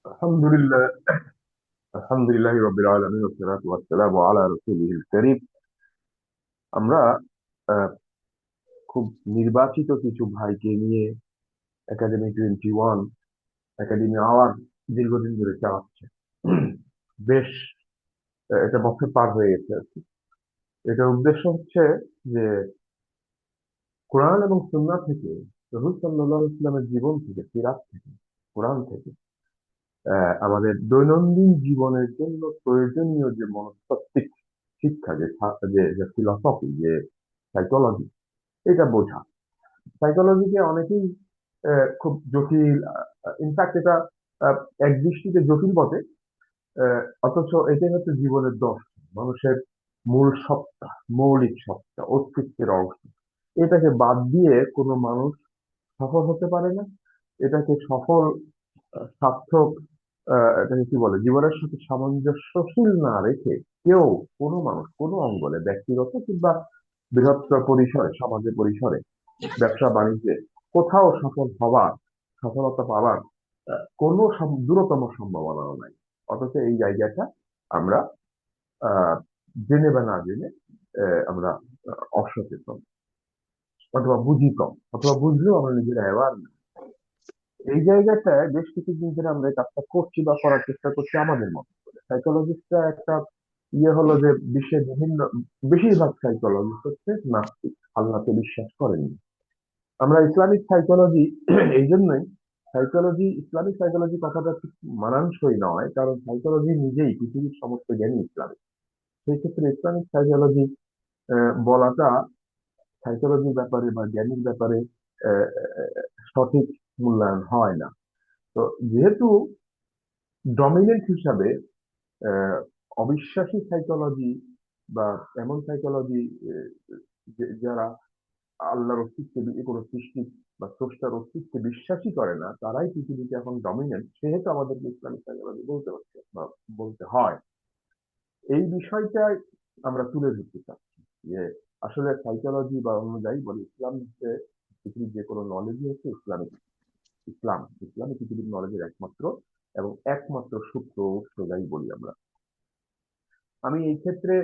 আলহামদুলিল্লাহ আলহামদুলিল্লাহ রাব্বিল আলামিন ওয়াসসালাতু ওয়াসসালামু আলা রাসূলিহিল কারীম। আমরা আহ, খুব নির্বাচিত কিছু ভাইকে নিয়ে একাডেমি 21 একাডেমি আওয়ার দীর্ঘদিন ধরে চালাচ্ছে। বেশ, এটা বছর পার হয়ে গেছে আর কি। এটার উদ্দেশ্য হচ্ছে যে কোরআন এবং সুন্নাহ থেকে, রাসূল সাল্লাল্লাহু আলাইহি ওয়াসাল্লামের জীবন থেকে, সিরাত থেকে, কোরআন থেকে আমাদের দৈনন্দিন জীবনের জন্য প্রয়োজনীয় যে মনস্তাত্ত্বিক শিক্ষা, যে ফিলসফি, যে সাইকোলজি, এটা বোঝা। সাইকোলজিকে অনেকেই খুব জটিল, ইনফ্যাক্ট এটা আহ, এক দৃষ্টিতে জটিল বটে। অথচ এটাই হচ্ছে জীবনের দর্শন, মানুষের মূল সত্তা, মৌলিক সত্তা, অস্তিত্বের অংশ। এটাকে বাদ দিয়ে কোনো মানুষ সফল হতে পারে না। এটাকে সফল, সার্থক, এটাকে কি বলে, জীবনের সাথে সামঞ্জস্যশীল না রেখে কেউ, কোনো মানুষ, কোনো অঙ্গলে, ব্যক্তিগত কিংবা বৃহত্তর পরিসরে, সমাজের পরিসরে, ব্যবসা বাণিজ্যে কোথাও সফল হবার, সফলতা পাবার কোনো দূরতম সম্ভাবনাও নাই। অথচ এই জায়গাটা আমরা আহ, জেনে বা না জেনে আমরা অসচেতন, অথবা বুঝি কম, অথবা বুঝলেও আমরা নিজেরা অ্যাওয়ার। এই জায়গাটায় বেশ কিছুদিন ধরে আমরা এই কাজটা করছি বা করার চেষ্টা করছি আমাদের মতো করে। সাইকোলজিস্টরা একটা হলো যে বিশ্বের বিভিন্ন, বেশিরভাগ সাইকোলজিস্ট হচ্ছে নাস্তিক, আল্লাহকে বিশ্বাস করেননি। আমরা ইসলামিক সাইকোলজি এই জন্যই, ইসলামিক সাইকোলজি কথাটা ঠিক মানানসই নয়, কারণ সাইকোলজি নিজেই পৃথিবীর সমস্ত জ্ঞানই ইসলামিক। সেই ক্ষেত্রে ইসলামিক সাইকোলজি বলাটা সাইকোলজির ব্যাপারে বা জ্ঞানের ব্যাপারে আহ, সঠিক মূল্যায়ন হয় না। তো যেহেতু ডমিনেন্ট হিসাবে আহ, অবিশ্বাসী সাইকোলজি বা এমন সাইকোলজি যারা আল্লাহর অস্তিত্বে, কোনো সৃষ্টি বা স্রষ্টার অস্তিত্বে বিশ্বাসই করে না, তারাই পৃথিবীতে এখন ডমিনেন্ট, সেহেতু আমাদেরকে ইসলামিক সাইকোলজি বলতে হচ্ছে বা বলতে হয়। এই বিষয়টাই আমরা তুলে ধরতে চাচ্ছি যে আসলে সাইকোলজি বা অন্য যাই বলি, ইসলাম হচ্ছে পৃথিবীর যে কোনো নলেজই হচ্ছে ইসলামিক। ইসলামই পৃথিবীর নলেজের একমাত্র এবং একমাত্র সূত্র, উৎস, যাই বলি আমরা। আমি এই ক্ষেত্রে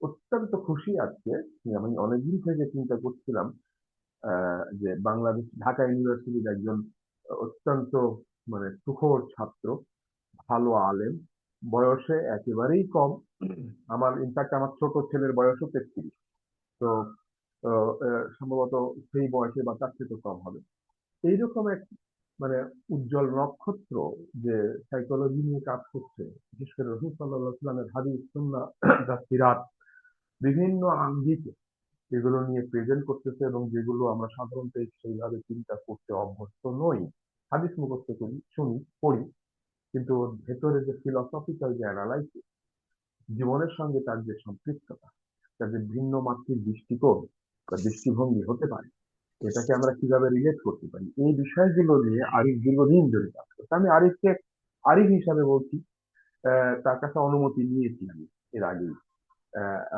অত্যন্ত খুশি আজকে। আমি অনেকদিন থেকে চিন্তা করছিলাম যে বাংলাদেশ ঢাকা ইউনিভার্সিটির একজন অত্যন্ত, মানে তুখোড় ছাত্র, ভালো আলেম, বয়সে একেবারেই কম। ইনফ্যাক্ট আমার ছোট ছেলের বয়সও 33। তো সম্ভবত সেই বয়সে বা তার থেকে কম হবে। এইরকম এক, মানে উজ্জ্বল নক্ষত্র, যে সাইকোলজি নিয়ে কাজ করছে, বিশেষ করে রসুল সাল্লাহ সাল্লামের হাদিস, সুন্নাহ, যা সিরাত, বিভিন্ন আঙ্গিকে এগুলো নিয়ে প্রেজেন্ট করতেছে, এবং যেগুলো আমরা সাধারণত সেইভাবে চিন্তা করতে অভ্যস্ত নই। হাদিস মুখস্থ করি, শুনি, পড়ি, কিন্তু ওর ভেতরে যে ফিলসফিক্যাল যে অ্যানালাইসিস, জীবনের সঙ্গে তার যে সম্পৃক্ততা, তার যে ভিন্ন মাত্রিক দৃষ্টিকোণ বা দৃষ্টিভঙ্গি হতে পারে, এটাকে আমরা কিভাবে রিলেট করতে পারি, এই বিষয়গুলো নিয়ে আরিফ দীর্ঘদিন ধরে কাজ করছে। আমি আরিফকে আরিফ হিসাবে বলছি। তার কাছে অনুমতি নিয়েছি আমি এর আগেই।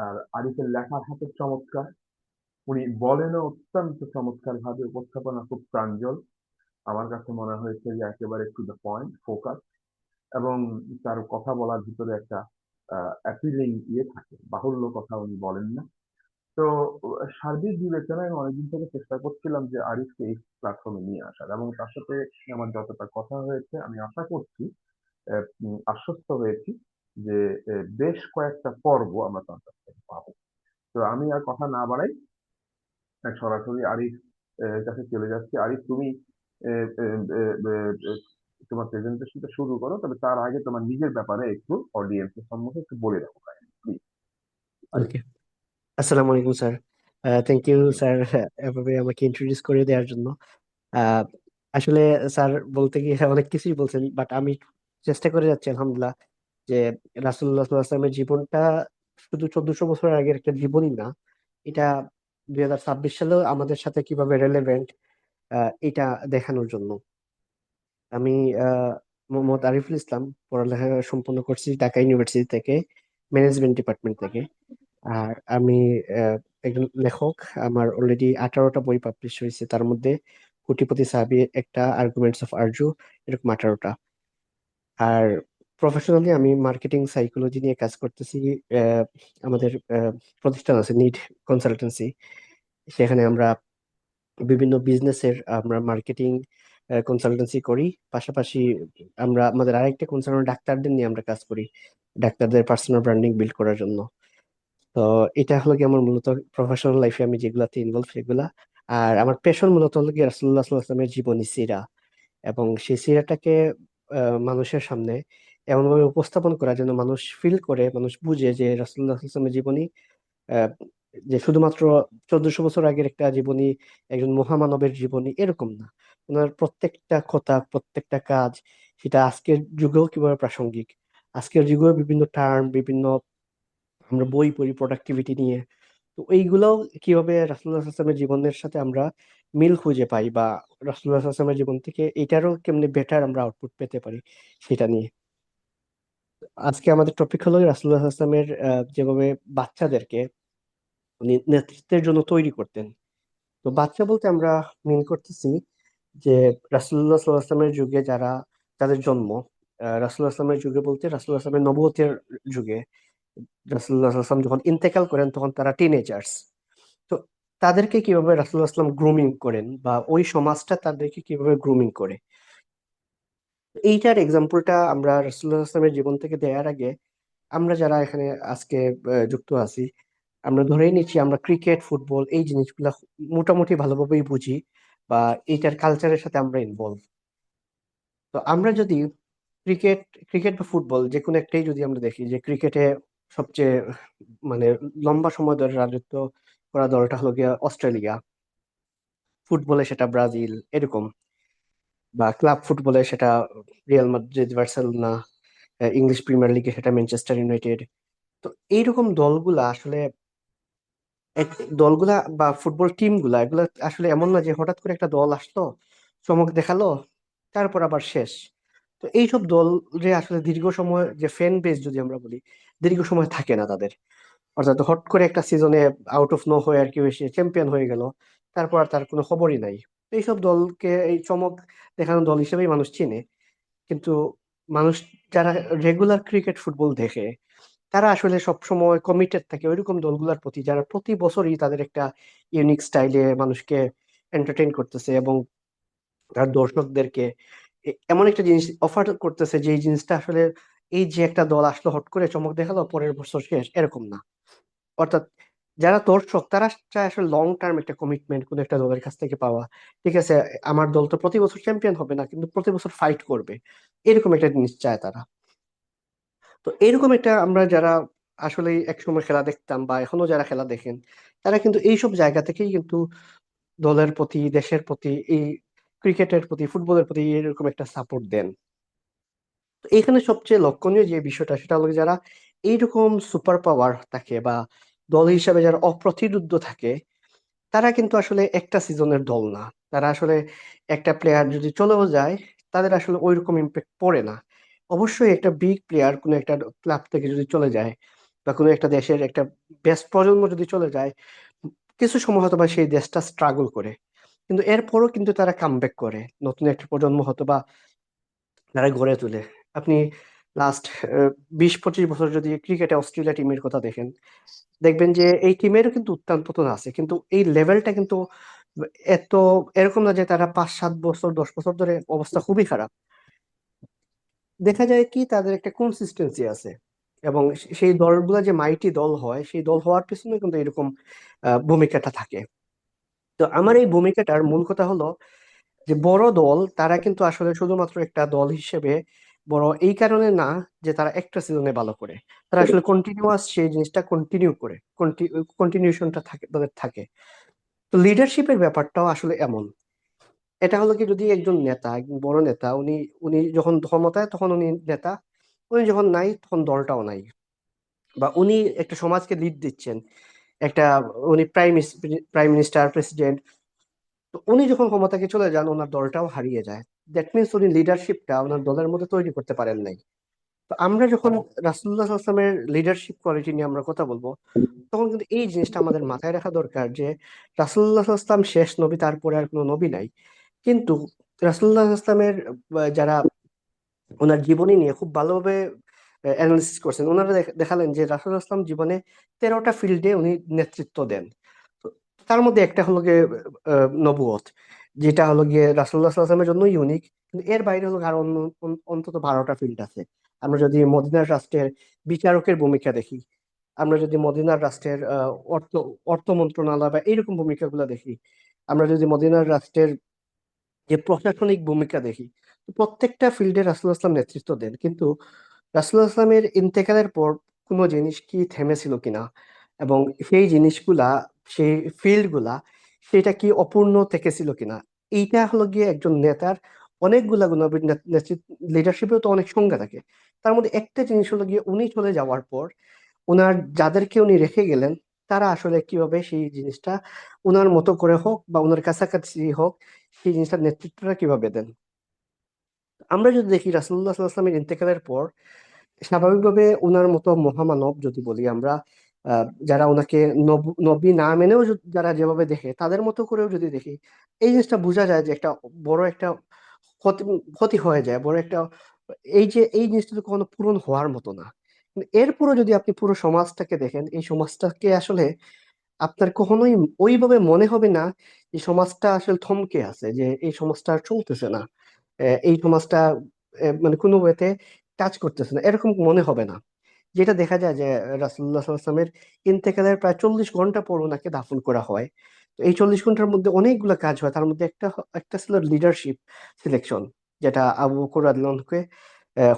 আর আরিফের লেখার হাতে চমৎকার, উনি বলেনও অত্যন্ত চমৎকার ভাবে, উপস্থাপনা খুব প্রাঞ্জল। আমার কাছে মনে হয়েছে যে একেবারে টু দ্য পয়েন্ট, ফোকাস, এবং তার কথা বলার ভিতরে একটা অ্যাপিলিং থাকে, বাহুল্য কথা উনি বলেন না। তো সার্বিক বিবেচনায় আমি অনেকদিন থেকে চেষ্টা করছিলাম যে আরিফকে এই প্ল্যাটফর্মে নিয়ে আসার, এবং তার সাথে আমার যতটা কথা হয়েছে, আমি আশা করছি, আশ্বস্ত হয়েছি যে বেশ কয়েকটা পর্ব আমরা তার কাছ থেকে পাবো। তো আমি আর কথা না বাড়াই, সরাসরি আরিফ কাছে চলে যাচ্ছি। আরিফ, তুমি আহ, আহ, আহ, আহ, তোমার প্রেজেন্টেশনটা শুরু করো, তবে তার আগে তোমার নিজের ব্যাপারে একটু অডিয়েন্সের সম্মুখে একটু বলে রাখো প্লিজ, আরিফ। ওকে। আসসালামু আলাইকুম স্যার। থ্যাংক ইউ স্যার এভাবে আমাকে ইন্ট্রোডিউস করে দেওয়ার জন্য। আহ, আসলে স্যার বলতে গিয়ে অনেক কিছুই বলছেন, বাট আমি চেষ্টা করে যাচ্ছি আলহামদুলিল্লাহ যে রাসূলুল্লাহ সাল্লাল্লাহু আলাইহি ওয়াসাল্লামের জীবনটা শুধু 1400 বছর আগের একটা জীবনই না, এটা 2026 সালেও আমাদের সাথে কিভাবে রেলেভেন্ট, এটা দেখানোর জন্য। আমি আহ, মোহাম্মদ আরিফুল ইসলাম, পড়ালেখা সম্পন্ন করছি ঢাকা ইউনিভার্সিটি থেকে, ম্যানেজমেন্ট ডিপার্টমেন্ট থেকে। আর আমি আহ, একজন লেখক। আমার অলরেডি 18টা বই পাবলিশ হয়েছে, তার মধ্যে কোটিপতি সাহাবী একটা, আর্গুমেন্টস অফ আরজু, এরকম 18টা। আর প্রফেশনালি আমি মার্কেটিং সাইকোলজি নিয়ে কাজ করতেছি। আহ, আমাদের প্রতিষ্ঠান আছে নিড কনসালটেন্সি। সেখানে আমরা বিভিন্ন বিজনেসের আমরা মার্কেটিং কনসালটেন্সি করি। পাশাপাশি আমরা আমাদের আরেকটা কনসার্ন ডাক্তারদের নিয়ে আমরা কাজ করি, ডাক্তারদের পার্সোনাল ব্র্যান্ডিং বিল্ড করার জন্য। তো এটা হলো কি আমার মূলত প্রফেশনাল লাইফে আমি যেগুলাতে ইনভলভ সেগুলা। আর আমার পেশন মূলত হলো কি রাসূলুল্লাহ সাল্লাল্লাহু আলাইহি ওয়াসাল্লামের জীবনী সিরা, এবং সেই সিরাটাকে মানুষের সামনে এমনভাবে উপস্থাপন করা যেন মানুষ ফিল করে, মানুষ বুঝে যে রাসূলুল্লাহ সাল্লাল্লাহু আলাইহি ওয়াসাল্লামের জীবনী আহ, যে শুধুমাত্র 1400 বছর আগের একটা জীবনী, একজন মহামানবের জীবনী এরকম না। ওনার প্রত্যেকটা কথা, প্রত্যেকটা কাজ, সেটা আজকের যুগেও কিভাবে প্রাসঙ্গিক। আজকের যুগেও বিভিন্ন টার্ম, বিভিন্ন আমরা বই পড়ি প্রোডাক্টিভিটি নিয়ে, তো এইগুলাও কিভাবে রাসূলুল্লাহ সাল্লাল্লাহু আলাইহি ওয়াসাল্লামের জীবনের সাথে আমরা মিল খুঁজে পাই, বা রাসূলুল্লাহ সাল্লাল্লাহু আলাইহি ওয়াসাল্লামের জীবন থেকে এটারও কেমনে বেটার আমরা আউটপুট পেতে পারি, সেটা নিয়ে আজকে আমাদের টপিক হলো রাসূলুল্লাহ সাল্লাল্লাহু আলাইহি ওয়াসাল্লামের যেভাবে বাচ্চাদেরকে উনি নেতৃত্বের জন্য তৈরি করতেন। তো বাচ্চা বলতে আমরা মিন করতেছি যে রাসূলুল্লাহ সাল্লাল্লাহু আলাইহি ওয়াসাল্লামের যুগে যারা, যাদের জন্ম রাসূলুল্লাহ সাল্লাল্লাহু আলাইহি ওয়াসাল্লামের যুগে বলতে রাসূলুল্লাহ সাল্লাল্লাহু আলাইহি ওয়াসাল্লামের নবুয়তের যুগে, রাসূলুল্লাহ সাল্লাল্লাহু আলাইহি ওয়াসাল্লাম যখন ইন্তেকাল করেন তখন তারা টিনেজার্স। তো তাদেরকে কিভাবে রাসূলুল্লাহ সাল্লাল্লাহু আলাইহি ওয়াসাল্লাম গ্রুমিং করেন, বা ওই সমাজটা তাদেরকে কিভাবে গ্রুমিং করে, এইটার এক্সাম্পলটা আমরা রাসূলুল্লাহ সাল্লাল্লাহু আলাইহি ওয়াসাল্লামের জীবন থেকে দেওয়ার আগে আমরা যারা এখানে আজকে যুক্ত আছি, আমরা ধরেই নিচ্ছি আমরা ক্রিকেট ফুটবল এই জিনিসগুলা মোটামুটি ভালোভাবেই বুঝি, বা এইটার কালচারের সাথে আমরা ইনভলভ। তো আমরা যদি ক্রিকেট ক্রিকেট বা ফুটবল যে কোনো একটাই যদি আমরা দেখি, যে ক্রিকেটে সবচেয়ে মানে লম্বা সময় ধরে রাজত্ব করা দলটা হলো গিয়া অস্ট্রেলিয়া, ফুটবলে সেটা ব্রাজিল এরকম, বা ক্লাব ফুটবলে সেটা Real Madrid, Barcelona, English premier লিগে সেটা ম্যানচেস্টার ইউনাইটেড। তো এইরকম দলগুলা আসলে দলগুলা বা ফুটবল টিম গুলা এগুলা আসলে এমন না যে হঠাৎ করে একটা দল আসলো, চমক দেখালো, তারপর আবার শেষ। তো এইসব দল যে আসলে দীর্ঘ সময় যে ফ্যান বেস যদি আমরা বলি, দীর্ঘ সময় থাকে না তাদের। অর্থাৎ হট করে একটা সিজনে আউট অফ নো হয়ে আর কি এসে চ্যাম্পিয়ন হয়ে গেল, তারপর আর তার কোনো খবরই নাই। তো এইসব দলকে এই চমক দেখানো দল হিসেবেই মানুষ চিনে। কিন্তু মানুষ যারা রেগুলার ক্রিকেট ফুটবল দেখে, তারা আসলে সব সময় কমিটেড থাকে ওইরকম দলগুলোর প্রতি যারা প্রতি বছরই তাদের একটা ইউনিক স্টাইলে মানুষকে এন্টারটেইন করতেছে, এবং তার দর্শকদেরকে এমন একটা জিনিস অফার করতেছে যে এই জিনিসটা আসলে এই যে একটা দল আসলো হট করে চমক দেখালো পরের বছর শেষ এরকম না। অর্থাৎ যারা দর্শক তারা চায় আসলে লং টার্ম একটা কমিটমেন্ট কোন একটা দলের কাছ থেকে পাওয়া। ঠিক আছে, আমার দল তো প্রতি বছর চ্যাম্পিয়ন হবে না, কিন্তু প্রতি বছর ফাইট করবে, এরকম একটা জিনিস চায় তারা। তো এরকম একটা আমরা যারা আসলে একসময় খেলা দেখতাম বা এখনো যারা খেলা দেখেন, তারা কিন্তু এইসব জায়গা থেকেই কিন্তু দলের প্রতি, দেশের প্রতি, এই ক্রিকেটের প্রতি, ফুটবলের প্রতি এরকম একটা সাপোর্ট দেন। তো এখানে সবচেয়ে লক্ষণীয় যে বিষয়টা সেটা হলো যারা এইরকম সুপার পাওয়ার থাকে বা দল হিসাবে যারা অপ্রতিরোধ্য থাকে, তারা কিন্তু আসলে একটা সিজনের দল না। তারা আসলে একটা প্লেয়ার যদি চলেও যায়, তাদের আসলে ওইরকম ইম্প্যাক্ট পড়ে না। অবশ্যই একটা বিগ প্লেয়ার কোনো একটা ক্লাব থেকে যদি চলে যায়, বা কোনো একটা দেশের একটা বেস্ট প্রজন্ম যদি চলে যায়, কিছু সময় হয়তো বা সেই দেশটা স্ট্রাগল করে, কিন্তু এরপরও কিন্তু তারা কামব্যাক করে, নতুন একটা প্রজন্ম হয়তো বা তারা গড়ে তোলে। আপনি লাস্ট 20-25 বছর যদি ক্রিকেটে অস্ট্রেলিয়া টিমের কথা দেখেন, দেখবেন যে এই টিমেরও কিন্তু উত্থান পতন আছে, কিন্তু এই লেভেলটা কিন্তু এত এরকম না যে তারা 5-7 বছর 10 বছর ধরে অবস্থা খুবই খারাপ। দেখা যায় কি তাদের একটা কনসিস্টেন্সি আছে, এবং সেই দলগুলা যে মাইটি দল হয় সেই দল হওয়ার পিছনে কিন্তু এরকম ভূমিকাটা থাকে। তো আমার এই ভূমিকাটার মূল কথা হলো যে বড় দল তারা কিন্তু আসলে শুধুমাত্র একটা দল হিসেবে বড় এই কারণে না যে তারা একটা সিজনে ভালো করে, তারা আসলে কন্টিনিউয়াস সেই জিনিসটা কন্টিনিউ করে, কন্টিনিউশনটা থাকে তাদের থাকে। তো লিডারশিপের ব্যাপারটাও আসলে এমন। এটা হলো কি, যদি একজন নেতা, একজন বড় নেতা, উনি উনি যখন ক্ষমতায় তখন উনি নেতা, উনি যখন নাই তখন দলটাও নাই। বা উনি একটা সমাজকে লিড দিচ্ছেন, একটা উনি প্রাইম মিনিস্টার, প্রেসিডেন্ট, তো উনি যখন ক্ষমতা থেকে চলে যান ওনার দলটাও হারিয়ে যায়। দ্যাট মিনস উনি লিডারশিপটা ওনার দলের মধ্যে তৈরি করতে পারেন নাই। তো আমরা যখন রাসূলুল্লাহ সাল্লাল্লাহু আলাইহি ওয়াসাল্লামের লিডারশিপ কোয়ালিটি নিয়ে আমরা কথা বলবো, তখন কিন্তু এই জিনিসটা আমাদের মাথায় রাখা দরকার যে রাসূলুল্লাহ সাল্লাল্লাহু আলাইহি ওয়াসাল্লাম শেষ নবী, তারপরে আর কোনো নবী নাই। কিন্তু রাসূলুল্লাহ সাল্লাল্লাহু আলাইহি ওয়াসাল্লামের যারা ওনার জীবনী নিয়ে খুব ভালোভাবে অ্যানালিসিস করছেন। ওনারা দেখালেন যে রাসূলুল্লাহ সাল্লাল্লাহু আলাইহি ওয়াসাল্লাম জীবনে 13টা ফিল্ডে উনি নেতৃত্ব দেন। তো তার মধ্যে একটা হলো গিয়ে নবুয়ত, যেটা হলো গিয়ে রাসূলুল্লাহ সাল্লাল্লাহু আলাইহি ওয়াসাল্লামের জন্য ইউনিক। কিন্তু এর বাইরে হলো আরো অন্তত 12টা ফিল্ড আছে। আমরা যদি মদিনার রাষ্ট্রের বিচারকের ভূমিকা দেখি, আমরা যদি মদিনার রাষ্ট্রের অর্থ অর্থ মন্ত্রণালয় বা এইরকম ভূমিকাগুলো দেখি, আমরা যদি মদিনার রাষ্ট্রের যে প্রশাসনিক ভূমিকা দেখি, তো প্রত্যেকটা ফিল্ডে রাসূলুল্লাহ সাল্লাল্লাহু আলাইহি ওয়াসাল্লাম নেতৃত্ব দেন। কিন্তু রাসূলুল্লাহ সাল্লাল্লাহু আলাইহি ওয়াসাল্লামের ইন্তেকালের পর কোনো জিনিস কি থেমেছিল কিনা, এবং সেই জিনিসগুলা, সেই ফিল্ডগুলা, সেটা কি অপূর্ণ থেকেছিল কিনা, এইটা হলো গিয়ে একজন নেতার অনেকগুলা গুণাবলী। নেতৃত্ব, লিডারশিপেও তো অনেক সংজ্ঞা থাকে। তার মধ্যে একটা জিনিস হলো গিয়ে উনি চলে যাওয়ার পর ওনার যাদেরকে উনি রেখে গেলেন, তারা আসলে কিভাবে সেই জিনিসটা ওনার মতো করে হোক বা ওনার কাছাকাছি হোক, সেই জিনিসটার নেতৃত্বটা কিভাবে দেন। আমরা যদি দেখি রাসূলুল্লাহ সাল্লাল্লাহু আলাইহি ওয়াসাল্লামের ইন্তেকালের পর স্বাভাবিকভাবে ওনার মতো মহামানব যদি বলি আমরা, যারা ওনাকে নবী না মেনেও যারা যেভাবে দেখে, তাদের মতো করেও যদি দেখি, এই জিনিসটা বোঝা যায় যে একটা বড় একটা ক্ষতি ক্ষতি হয়ে যায়, বড় একটা, এই যে এই জিনিসটা তো কখনো পূরণ হওয়ার মতো না। কিন্তু এরপরও যদি আপনি পুরো সমাজটাকে দেখেন, এই সমাজটাকে আসলে আপনার কখনোই ওইভাবে মনে হবে না যে সমাজটা আসলে থমকে আছে, যে এই সমাজটা আর চলতেছে না, এই সমাজটা মানে কোনো ওয়েতে কাজ করতেছে না, এরকম মনে হবে না। যেটা দেখা যায় যে রাসূলুল্লাহ সাল্লাল্লাহু আলাইহি ওয়াসাল্লামের ইন্তেকালের প্রায় 40 ঘন্টা পর ওনাকে দাফন করা হয়। তো এই 40 ঘন্টার মধ্যে অনেকগুলো কাজ হয়। তার মধ্যে একটা ছিল লিডারশিপ সিলেকশন, যেটা আবু বকর রাদিয়াল্লাহু আনহুকে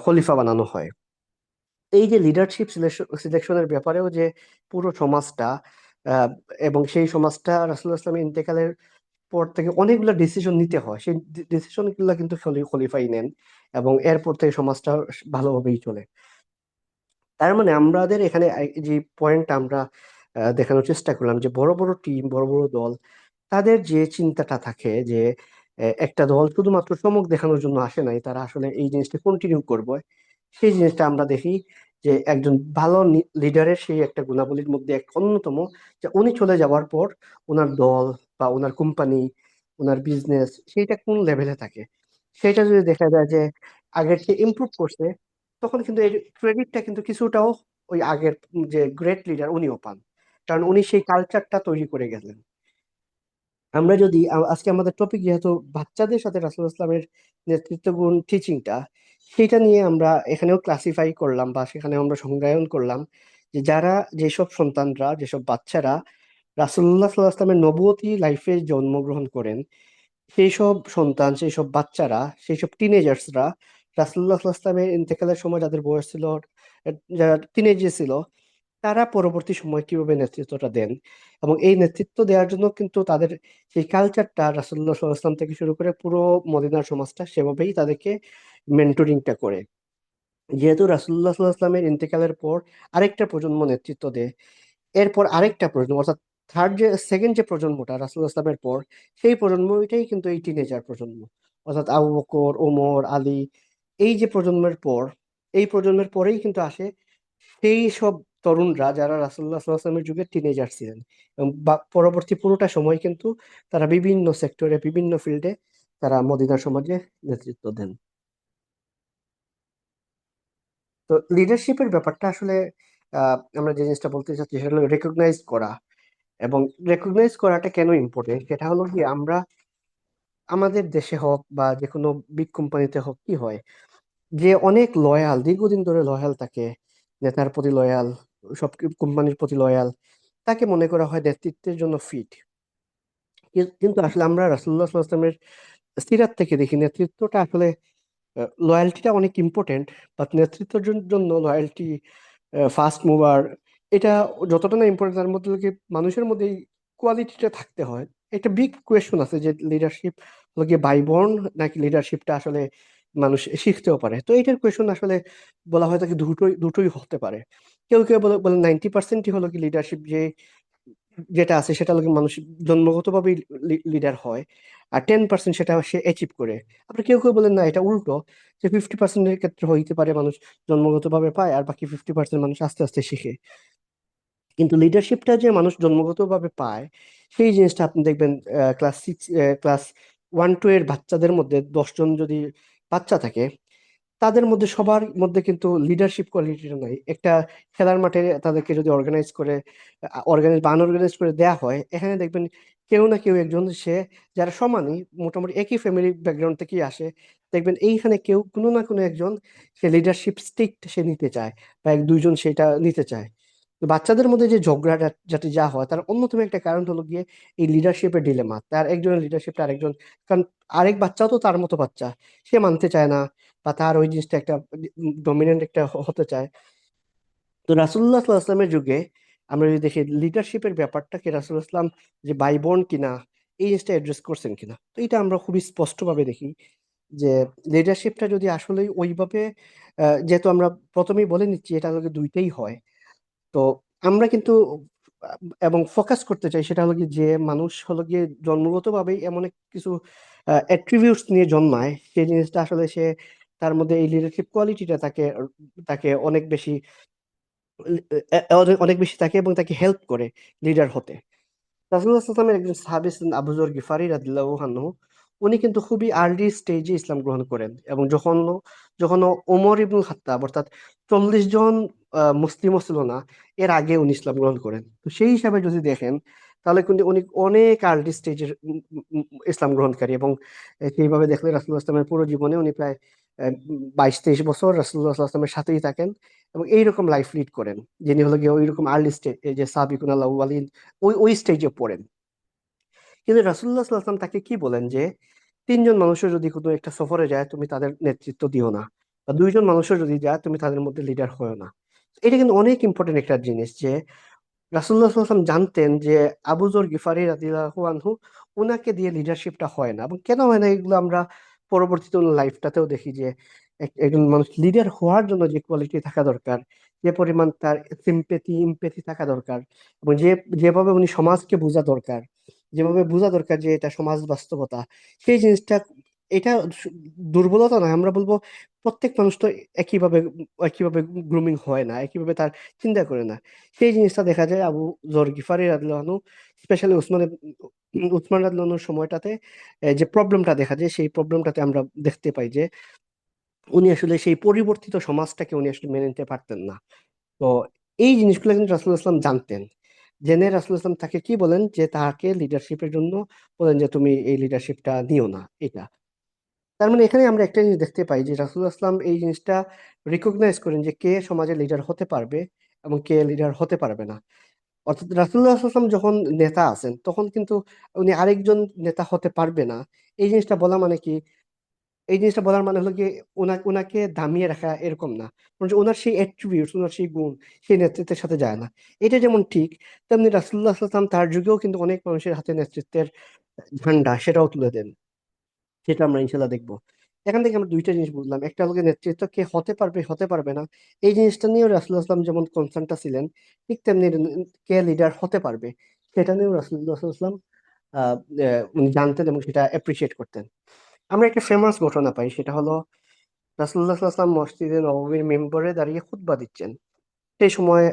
খলিফা বানানো হয়। এই যে লিডারশিপ সিলেকশনের ব্যাপারেও যে পুরো সমাজটা, আহ, এবং সেই সমাজটা রাসূলুল্লাহ সাল্লাল্লাহু আলাইহি ওয়াসাল্লামের ইন্তেকালের পর থেকে অনেকগুলো ডিসিশন নিতে হয়, সেই ডিসিশন গুলা কিন্তু খলিফাই নেন, এবং এরপর থেকে সমাজটা ভালোভাবেই চলে। তার মানে আমাদের এখানে যে পয়েন্টটা আমরা দেখানোর চেষ্টা করলাম, যে বড় বড় টিম, বড় বড় দল, তাদের যে চিন্তাটা থাকে যে একটা দল শুধুমাত্র চমক দেখানোর জন্য আসে নাই, তারা আসলে এই জিনিসটা কন্টিনিউ করবে, সেই জিনিসটা আমরা দেখি যে একজন ভালো লিডারের সেই একটা গুণাবলীর মধ্যে এক অন্যতম, যে উনি চলে যাওয়ার পর ওনার দল বা ওনার কোম্পানি, ওনার বিজনেস, সেইটা কোন লেভেলে থাকে, সেটা যদি দেখা যায় যে আগের চেয়ে ইমপ্রুভ করছে, তখন কিন্তু এর ক্রেডিটটা কিন্তু কিছুটাও ওই আগের যে গ্রেট লিডার উনিও পান, কারণ উনি সেই কালচারটা তৈরি করে গেলেন। আমরা যদি আজকে আমাদের টপিক যেহেতু বাচ্চাদের সাথে রাসূল ইসলামের নেতৃত্ব গুণ টিচিংটা, সেটা নিয়ে আমরা এখানেও ক্লাসিফাই করলাম বা সেখানে আমরা সংজ্ঞায়ন করলাম যে যারা, যেসব সন্তানরা, যেসব বাচ্চারা রাসূলুল্লাহ সাল্লাল্লাহু আলাইহি ওয়াসাল্লামের নবুয়তি লাইফে জন্মগ্রহণ করেন, সেই সব সন্তান, সেই সব বাচ্চারা, সেই সব টিনেজার্সরা রাসূলুল্লাহ সাল্লাল্লাহু আলাইহি ওয়াসাল্লামের ইন্তেকালের সময় যাদের বয়স ছিল, যারা টিনেজে ছিল, তারা পরবর্তী সময় কিভাবে নেতৃত্বটা দেন, এবং এই নেতৃত্ব দেওয়ার জন্য কিন্তু তাদের সেই কালচারটা রাসূলুল্লাহ সাল্লাল্লাহু আলাইহি ওয়াসাল্লাম থেকে শুরু করে পুরো মদিনার সমাজটা সেভাবেই তাদেরকে মেন্টরিংটা করে। যেহেতু রাসূলুল্লাহ সাল্লাল্লাহু আলাইহি ওয়াসাল্লামের ইন্তেকালের পর আরেকটা প্রজন্ম নেতৃত্ব দেয়, এরপর আরেকটা প্রজন্ম, অর্থাৎ সেকেন্ড যে প্রজন্মটা রাসূলুল্লাহ সাল্লামের পর, সেই প্রজন্মটাই কিন্তু এই টিনেজার প্রজন্ম, অর্থাৎ আবু বকর, ওমর, আলী, এই যে প্রজন্মের পর, এই প্রজন্মের পরেই কিন্তু আসে সেই সব তরুণরা যারা রাসূলুল্লাহ সাল্লাল্লাহু আলাইহি ওয়াসাল্লামের যুগে টিনেজার ছিলেন, এবং পরবর্তী পুরোটা সময় কিন্তু তারা বিভিন্ন সেক্টরে, বিভিন্ন ফিল্ডে তারা মদিনার সমাজে নেতৃত্ব দেন। তো লিডারশিপের ব্যাপারটা আসলে আমরা যে জিনিসটা বলতে চাচ্ছি সেটা হলো রেকগনাইজ করা। এবং রেকগনাইজ করাটা কেন ইম্পর্টেন্ট, সেটা হলো কি, আমরা আমাদের দেশে হোক বা যে কোনো বিগ কোম্পানিতে হোক, কি হয় যে অনেক লয়াল, দীর্ঘদিন ধরে লয়াল থাকে, নেতার প্রতি লয়াল, সব কোম্পানির প্রতি লয়াল, তাকে মনে করা হয় নেতৃত্বের জন্য ফিট। কিন্তু আসলে আমরা রাসূলুল্লাহ সাল্লাল্লাহু আলাইহি ওয়াসাল্লামের সিরাত থেকে দেখি নেতৃত্বটা আসলে, লয়ালটিটা অনেক ইম্পর্টেন্ট, বাট নেতৃত্বের জন্য লয়ালটি, ফাস্ট মুভার, এটা যতটা না ইম্পর্টেন্ট, তার মধ্যে কি মানুষের মধ্যে এই কোয়ালিটিটা থাকতে হয়। একটা বিগ কোয়েশ্চন আছে যে লিডারশিপ হলো গিয়ে বাইবর্ন, নাকি লিডারশিপটা আসলে মানুষ শিখতেও পারে। তো এইটার কোয়েশ্চন আসলে বলা হয় থাকে দুটোই দুটোই হতে পারে। কেউ কেউ বলে বলে 90%ই হলো কি লিডারশিপ, যে যেটা আছে সেটা হলো কি মানুষ জন্মগতভাবেই লিডার হয়, আর 10% সেটা সে অ্যাচিভ করে। আবার কেউ কেউ বলেন না, এটা উল্টো, যে 50%-এর ক্ষেত্রে হইতে পারে মানুষ জন্মগতভাবে পায়, আর বাকি 50% মানুষ আস্তে আস্তে শিখে। কিন্তু লিডারশিপটা যে মানুষ জন্মগতভাবে পায়, সেই জিনিসটা আপনি দেখবেন ক্লাস 1-2 এর বাচ্চাদের মধ্যে 10 জন যদি বাচ্চা থাকে, তাদের মধ্যে সবার মধ্যে কিন্তু লিডারশিপ কোয়ালিটিটা নাই। একটা খেলার মাঠে তাদেরকে যদি অর্গানাইজ করে, অর্গানাইজ বা আনঅর্গানাইজ করে দেয়া হয়, এখানে দেখবেন কেউ না কেউ একজন, সে যারা সমানই মোটামুটি একই ফ্যামিলি ব্যাকগ্রাউন্ড থেকেই আসে, দেখবেন এইখানে কেউ কোনো না কোনো একজন সে লিডারশিপ স্টিক সে নিতে চায়, বা এক দুইজন সেটা নিতে চায়। তো বাচ্চাদের মধ্যে যে ঝগড়াটা যাতে যা হয়, তার অন্যতম একটা কারণ হলো গিয়ে এই লিডারশিপের ডিলেমা। তার একজনের লিডারশিপটা আরেকজন, কারণ আরেক বাচ্চাও তো তার মতো বাচ্চা, সে মানতে চায় না, বা তার ওই জিনিসটা একটা ডমিনেন্ট একটা হতে চায়। তো রাসূলুল্লাহ সাল্লাল্লাহু আলাইহি ওয়াসাল্লামের যুগে আমরা যদি দেখি লিডারশিপের ব্যাপারটাকে রাসূলুল্লাহ সাল্লাম যে বাই বর্ন কিনা, এই জিনিসটা অ্যাড্রেস করছেন কিনা, তো এটা আমরা খুবই স্পষ্টভাবে দেখি যে লিডারশিপটা যদি আসলেই ওইভাবে, যেহেতু আমরা প্রথমেই বলে নিচ্ছি এটা হলো গিয়ে দুইটাই হয়। তো আমরা কিন্তু আহ, এবং ফোকাস করতে চাই সেটা হলো কি, যে মানুষ হলো গিয়ে জন্মগতভাবেই এমন এক কিছু অ্যাট্রিবিউটস নিয়ে জন্মায়, সেই জিনিসটা আসলে সে, তার মধ্যে এই লিডারশিপ কোয়ালিটিটা তাকে তাকে অনেক বেশি অনেক বেশি থাকে এবং তাকে হেল্প করে লিডার হতে। রাসূলুল্লাহ সাল্লাল্লাহু আলাইহি ওয়াসাল্লামের একজন সাহাবী ছিলেন আবু যর গিফারি রাদিয়াল্লাহু আনহু। উনি কিন্তু খুবই আর্লি স্টেজে ইসলাম গ্রহণ করেন, এবং যখন ওমর ইবনুল খাত্তাব, অর্থাৎ 40 জন মুসলিমও ছিল না, এর আগে উনি ইসলাম গ্রহণ করেন। তো সেই হিসাবে যদি দেখেন, তাহলে কিন্তু উনি অনেক আর্লি স্টেজের ইসলাম গ্রহণকারী। এবং সেইভাবে দেখলে রাসূলুল্লাহ সাল্লাল্লাহু আলাইহি ওয়াসাল্লামের পুরো জীবনে উনি প্রায় 22-23 বছর রাসূলুল্লাহ সাল্লাল্লাহু আলাইহি ওয়াসাল্লামের সাথেই থাকেন, এবং এইরকম লাইফ লিড করেন, যিনি হলো গিয়ে ওইরকম আর্লি স্টেজ, এই যে সাবিকুন আল আউয়ালিন, ওই ওই স্টেজে পড়েন। কিন্তু রাসূলুল্লাহ সাল্লাল্লাহু আলাইহি ওয়াসাল্লাম তাকে কি বলেন যে 3 জন মানুষের যদি কোনো একটা সফরে যায়, তুমি তাদের নেতৃত্ব দিও না, বা 2 জন মানুষের যদি যায়, তুমি তাদের মধ্যে লিডার হয়েও না। এটা কিন্তু অনেক ইম্পর্টেন্ট একটা জিনিস, যে রাসূলুল্লাহ সাল্লাল্লাহু আলাইহি ওয়াসাল্লাম জানতেন যে আবু যর গিফারি রাদিয়াল্লাহু আনহু, ওনাকে দিয়ে লিডারশিপটা হয় না। এবং কেন হয় না, এগুলো আমরা পরবর্তীতে ওনার লাইফটাতেও দেখি যে একজন মানুষ লিডার হওয়ার জন্য যে কোয়ালিটি থাকা দরকার, যে পরিমাণ তার সিম্পেথি ইমপেথি থাকা দরকার, এবং যেভাবে উনি সমাজকে বোঝা দরকার, যেভাবে বোঝা দরকার যে এটা সমাজ বাস্তবতা, সেই জিনিসটা, এটা দুর্বলতা নয়, আমরা বলবো প্রত্যেক মানুষ তো একইভাবে একইভাবে গ্রুমিং হয় না, একইভাবে তার চিন্তা করে না। সেই জিনিসটা দেখা যায় আবু যর গিফারি রাদিয়াল্লাহু আনহু, স্পেশালি উসমান রাদিয়াল্লাহু আনহুর সময়টাতে, যে প্রবলেমটা দেখা যায়, সেই প্রবলেমটাতে আমরা দেখতে পাই যে উনি আসলে সেই পরিবর্তিত সমাজটাকে উনি আসলে মেনে নিতে পারতেন না। তো এই জিনিসগুলো কিন্তু রাসূলুল্লাহ সাল্লাল্লাহু আলাইহি ওয়াসাল্লাম জানতেন। জেনে রাসূলুল্লাহ সাল্লাল্লাহু আলাইহি ওয়াসাল্লাম তাকে কি বলেন, যে তাকে লিডারশিপের জন্য বলেন যে তুমি এই লিডারশিপটা নিও না, এটা। তার মানে এখানে আমরা একটা জিনিস দেখতে পাই যে রাসূলুল্লাহ সাল্লাল্লাহু আলাইহি ওয়াসাল্লাম এই জিনিসটা রিকগনাইজ করেন যে কে সমাজের লিডার হতে পারবে এবং কে লিডার হতে পারবে না। অর্থাৎ রাসূলুল্লাহ সাল্লাল্লাহু আলাইহি ওয়াসাল্লাম যখন নেতা আছেন, তখন কিন্তু উনি আরেকজন নেতা হতে পারবে না। এই জিনিসটা বলা মানে কি, এই জিনিসটা বলার মানে হলো গিয়ে ওনাকে দামিয়ে রাখা এরকম না, বরঞ্চ ওনার সেই অ্যাট্রিবিউটস, ওনার সেই গুণ সেই নেতৃত্বের সাথে যায় না। এটা যেমন ঠিক, তেমনি রাসূলুল্লাহ সাল্লাল্লাহু আলাইহি ওয়াসাল্লাম তার যুগেও কিন্তু অনেক মানুষের হাতে নেতৃত্বের ঝান্ডা সেটাও তুলে দেন, সেটা আমরা ইনশাল্লাহ দেখবো। এখান থেকে আমরা দুইটা জিনিস বুঝলাম, একটা হলো গিয়ে নেতৃত্ব কে হতে পারবে হতে পারবে না, এই জিনিসটা নিয়েও রাসূলুল্লাহ সাল্লাল্লাহু আলাইহি ওয়াসাল্লাম যেমন কনসার্নটা ছিলেন, ঠিক তেমনি কে লিডার হতে পারবে সেটা নিয়েও রাসূলুল্লাহ সাল্লাল্লাহু আলাইহি ওয়াসাল্লাম উনি জানতেন এবং সেটা অ্যাপ্রিসিয়েট করতেন। আমরা একটা ফেমাস ঘটনা পাই, সেটা হলো রাসূলুল্লাহ সাল্লাল্লাহু আলাইহি ওয়াসাল্লাম মসজিদে নববীর মেম্বরে দাঁড়িয়ে খুতবা দিচ্ছেন। সেই সময়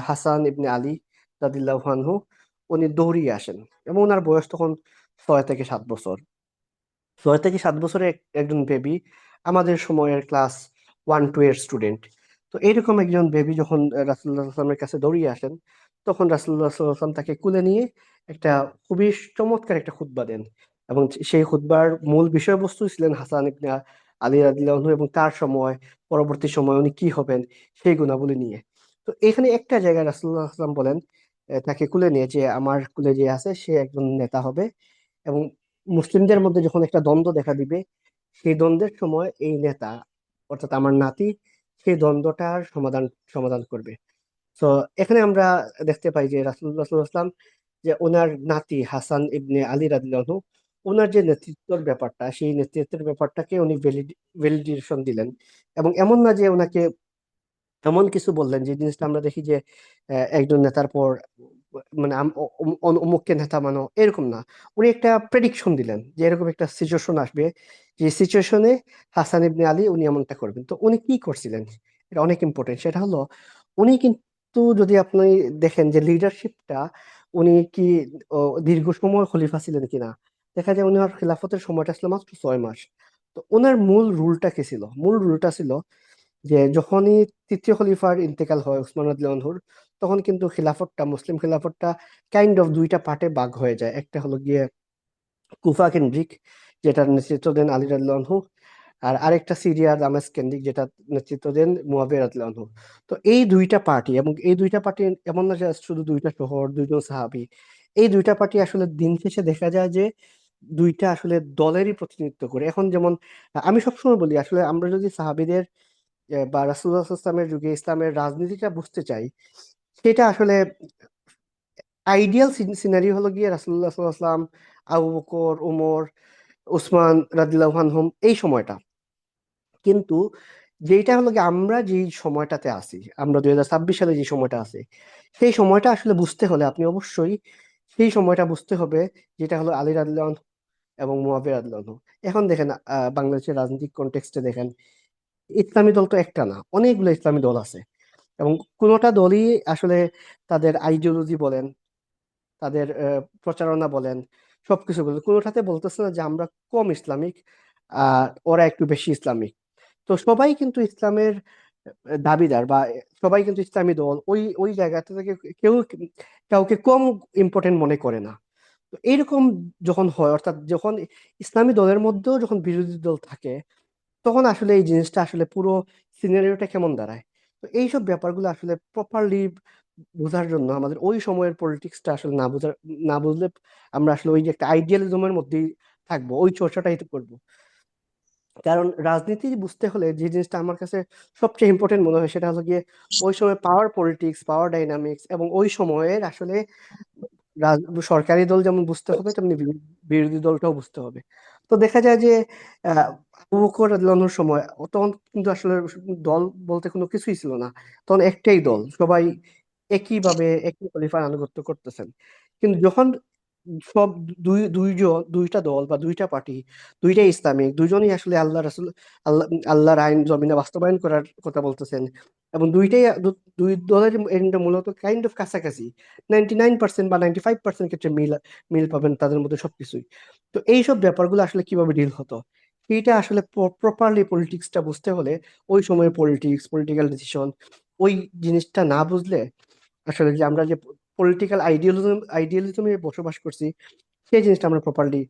হাসান ইবনে আলী রাদিয়াল্লাহু আনহু উনি দৌড়িয়ে আসেন, এবং ওনার বয়স তখন 6 থেকে 7 বছর। 6 থেকে 7 বছরের একজন বেবি, আমাদের সময়ের ক্লাস 1-2 এর স্টুডেন্ট। তো এইরকম একজন বেবি যখন রাসূলুল্লাহ সাল্লাল্লাহু আলাইহি ওয়াসাল্লামের কাছে দৌড়িয়ে আসেন, তখন রাসূলুল্লাহ সাল্লাল্লাহু আলাইহি ওয়াসাল্লাম তাকে কুলে নিয়ে একটা খুবই চমৎকার একটা খুতবা দেন। এবং সেই খুতবার মূল বিষয়বস্তু ছিলেন হাসান ইবনে আলী রাদিয়াল্লাহু আনহু এবং তার সময়, পরবর্তী সময় উনি কি হবেন, সেই গুণাবলী নিয়ে। তো এখানে একটা জায়গায় রাসূলুল্লাহ সাল্লাল্লাহু আলাইহি ওয়াসাল্লাম বলেন, তাকে কুলে নিয়ে, যে আমার কুলে যে আছে সে একজন নেতা হবে, এবং মুসলিমদের মধ্যে যখন একটা দ্বন্দ্ব দেখা দিবে, সেই দ্বন্দ্বের সময় এই নেতা, অর্থাৎ আমার নাতি, সেই দ্বন্দ্বটার সমাধান সমাধান করবে। তো এখানে আমরা দেখতে পাই যে রাসূলুল্লাহ সাল্লাল্লাহু আলাইহি ওয়াসাল্লাম, যে ওনার নাতি হাসান ইবনে আলী রাদিয়াল্লাহু আনহু, ওনার যে নেতৃত্বের ব্যাপারটা, সেই নেতৃত্বের ব্যাপারটাকে উনি ভ্যালিডেশন দিলেন। এবং এমন না যে ওনাকে এমন কিছু বললেন যে জিনিসটা আমরা দেখি যে একজন নেতার পর মানে অমুককে নেতা মানো, এরকম না। উনি একটা প্রেডিকশন দিলেন যে এরকম একটা সিচুয়েশন আসবে, যে সিচুয়েশনে হাসান ইবনে আলী উনি এমনটা করবেন। তো উনি কি করছিলেন, এটা অনেক ইম্পর্টেন্ট। সেটা হলো উনি কিন্তু, যদি আপনি দেখেন যে লিডারশিপটা, উনি কি ও, দীর্ঘ সময় খলিফা ছিলেন কিনা, দেখা যায় উনার খিলাফতের সময়টা ছিল মাত্র 6 মাস। তো ওনার মূল রুলটা কি ছিল? মূল রুলটা ছিল যে যখনই তৃতীয় খলিফার ইন্তেকাল হয় উসমান রাদিয়াল্লাহু আনহুর, তখন কিন্তু খিলাফতটা, মুসলিম খিলাফতটা কাইন্ড অফ দুইটা পার্টে ভাগ হয়ে যায়। একটা হলো গিয়ে কুফা কেন্দ্রিক, যেটার নেতৃত্ব দেন আলী রাদিয়াল্লাহু আনহু, আর আরেকটা সিরিয়ার দামেস্ক কেন্দ্রিক, যেটা নেতৃত্ব দেন মুয়াবিয়া রাদিয়াল্লাহু আনহু। তো এই দুইটা পার্টি, এবং এই দুইটা পার্টি এমন না যে শুধু দুইটা শহর, দুইজন সাহাবী, এই দুইটা পার্টি আসলে দিন শেষে দেখা যায় যে দুইটা আসলে দলেরই প্রতিনিধিত্ব করে। এখন যেমন আমি সবসময় বলি, আসলে আমরা যদি সাহাবীদের বা রাসূলুল্লাহ সাল্লাল্লাহু আলাইহি ওয়াসাল্লামের যুগে ইসলামের রাজনীতিটা বুঝতে চাই, সেটা আসলে আইডিয়াল সিনারি হলো গিয়ে রাসূলুল্লাহ সাল্লাল্লাহু আলাইহি ওয়াসাল্লাম, আবু বকর, ওমর, উসমান রাদিয়াল্লাহু আনহুম, এই সময়টা। কিন্তু যেটা হলো কি, আমরা যেই সময়টাতে আছি, আমরা 2026 সালে যে সময়টা আছে, সেই সময়টা আসলে বুঝতে হলে আপনি অবশ্যই সেই সময়টা বুঝতে হবে, যেটা হলো আলী রাদিয়াল্লাহু আনহু এবং মুয়াবিয়া রাদিয়াল্লাহু আনহু। এখন দেখেন, বাংলাদেশের রাজনৈতিক কনটেক্সটে দেখেন, ইসলামী দল তো একটা না, অনেকগুলো ইসলামী দল আছে, এবং কোনোটা দলই আসলে তাদের আইডিওলজি বলেন, তাদের প্রচারণা বলেন, সবকিছু বলেন, কোনোটাতে বলতেছে না যে আমরা কম ইসলামিক আর ওরা একটু বেশি ইসলামিক। তো সবাই কিন্তু ইসলামের দাবিদার, বা সবাই কিন্তু ইসলামী দল ওই ওই জায়গাটা থেকে কেউ কাউকে কম ইম্পর্টেন্ট মনে করে না। তো এইরকম যখন হয়, অর্থাৎ যখন ইসলামী দলের মধ্যেও যখন বিরোধী দল থাকে, তখন আসলে এই জিনিসটা আসলে পুরো সিনারিওটা কেমন দাঁড়ায়। তো এইসব ব্যাপারগুলো আসলে প্রপারলি বোঝার জন্য আমাদের ওই সময়ের পলিটিক্সটা আসলে না বুঝলে আমরা আসলে ওই যে একটা আইডিয়ালিজমের মধ্যেই থাকবো, ওই চর্চাটাই তো করবো। কারণ রাজনীতি বুঝতে হলে যে জিনিসটা আমার কাছে সবচেয়ে ইম্পর্টেন্ট মনে হয়, সেটা হলো গিয়ে ওই সময় পাওয়ার পলিটিক্স, পাওয়ার ডাইনামিক্স, এবং ওই সময়ের আসলে সরকারি দল যেমন বুঝতে হবে, তেমনি বিরোধী দলটাও বুঝতে হবে। তো দেখা যায় যে আবু বকর রাদিয়াল্লাহু আনহুর সময় তখন কিন্তু আসলে দল বলতে কোনো কিছুই ছিল না। তখন একটাই দল, সবাই একইভাবে একই খলিফার আনুগত্য করতেছেন। কিন্তু যখন সব দুইটা দল বা দুইটা পার্টি, দুইটাই ইসলামিক, দুইজনই আসলে আল্লাহর আইন জমিনে বাস্তবায়ন করার কথা বলতেছেন, এবং দুই দলের এন্ড মূলত কাইন্ড অফ কাছাকাছি, 99% বা 95% ক্ষেত্রে মিল মিল পাবেন তাদের মধ্যে সবকিছুই। তো এইসব ব্যাপারগুলো আসলে কিভাবে ডিল হতো, এইটা আসলে প্রপারলি পলিটিক্সটা বুঝতে হলে ওই সময়ের পলিটিক্স, পলিটিক্যাল ডিসিশন, ওই জিনিসটা না বুঝলে আসলে যে আমরা যে পলিটিক্যাল আইডিয়ালিজমে বসবাস করছি, সেই জিনিসটা আমরা প্রপারলি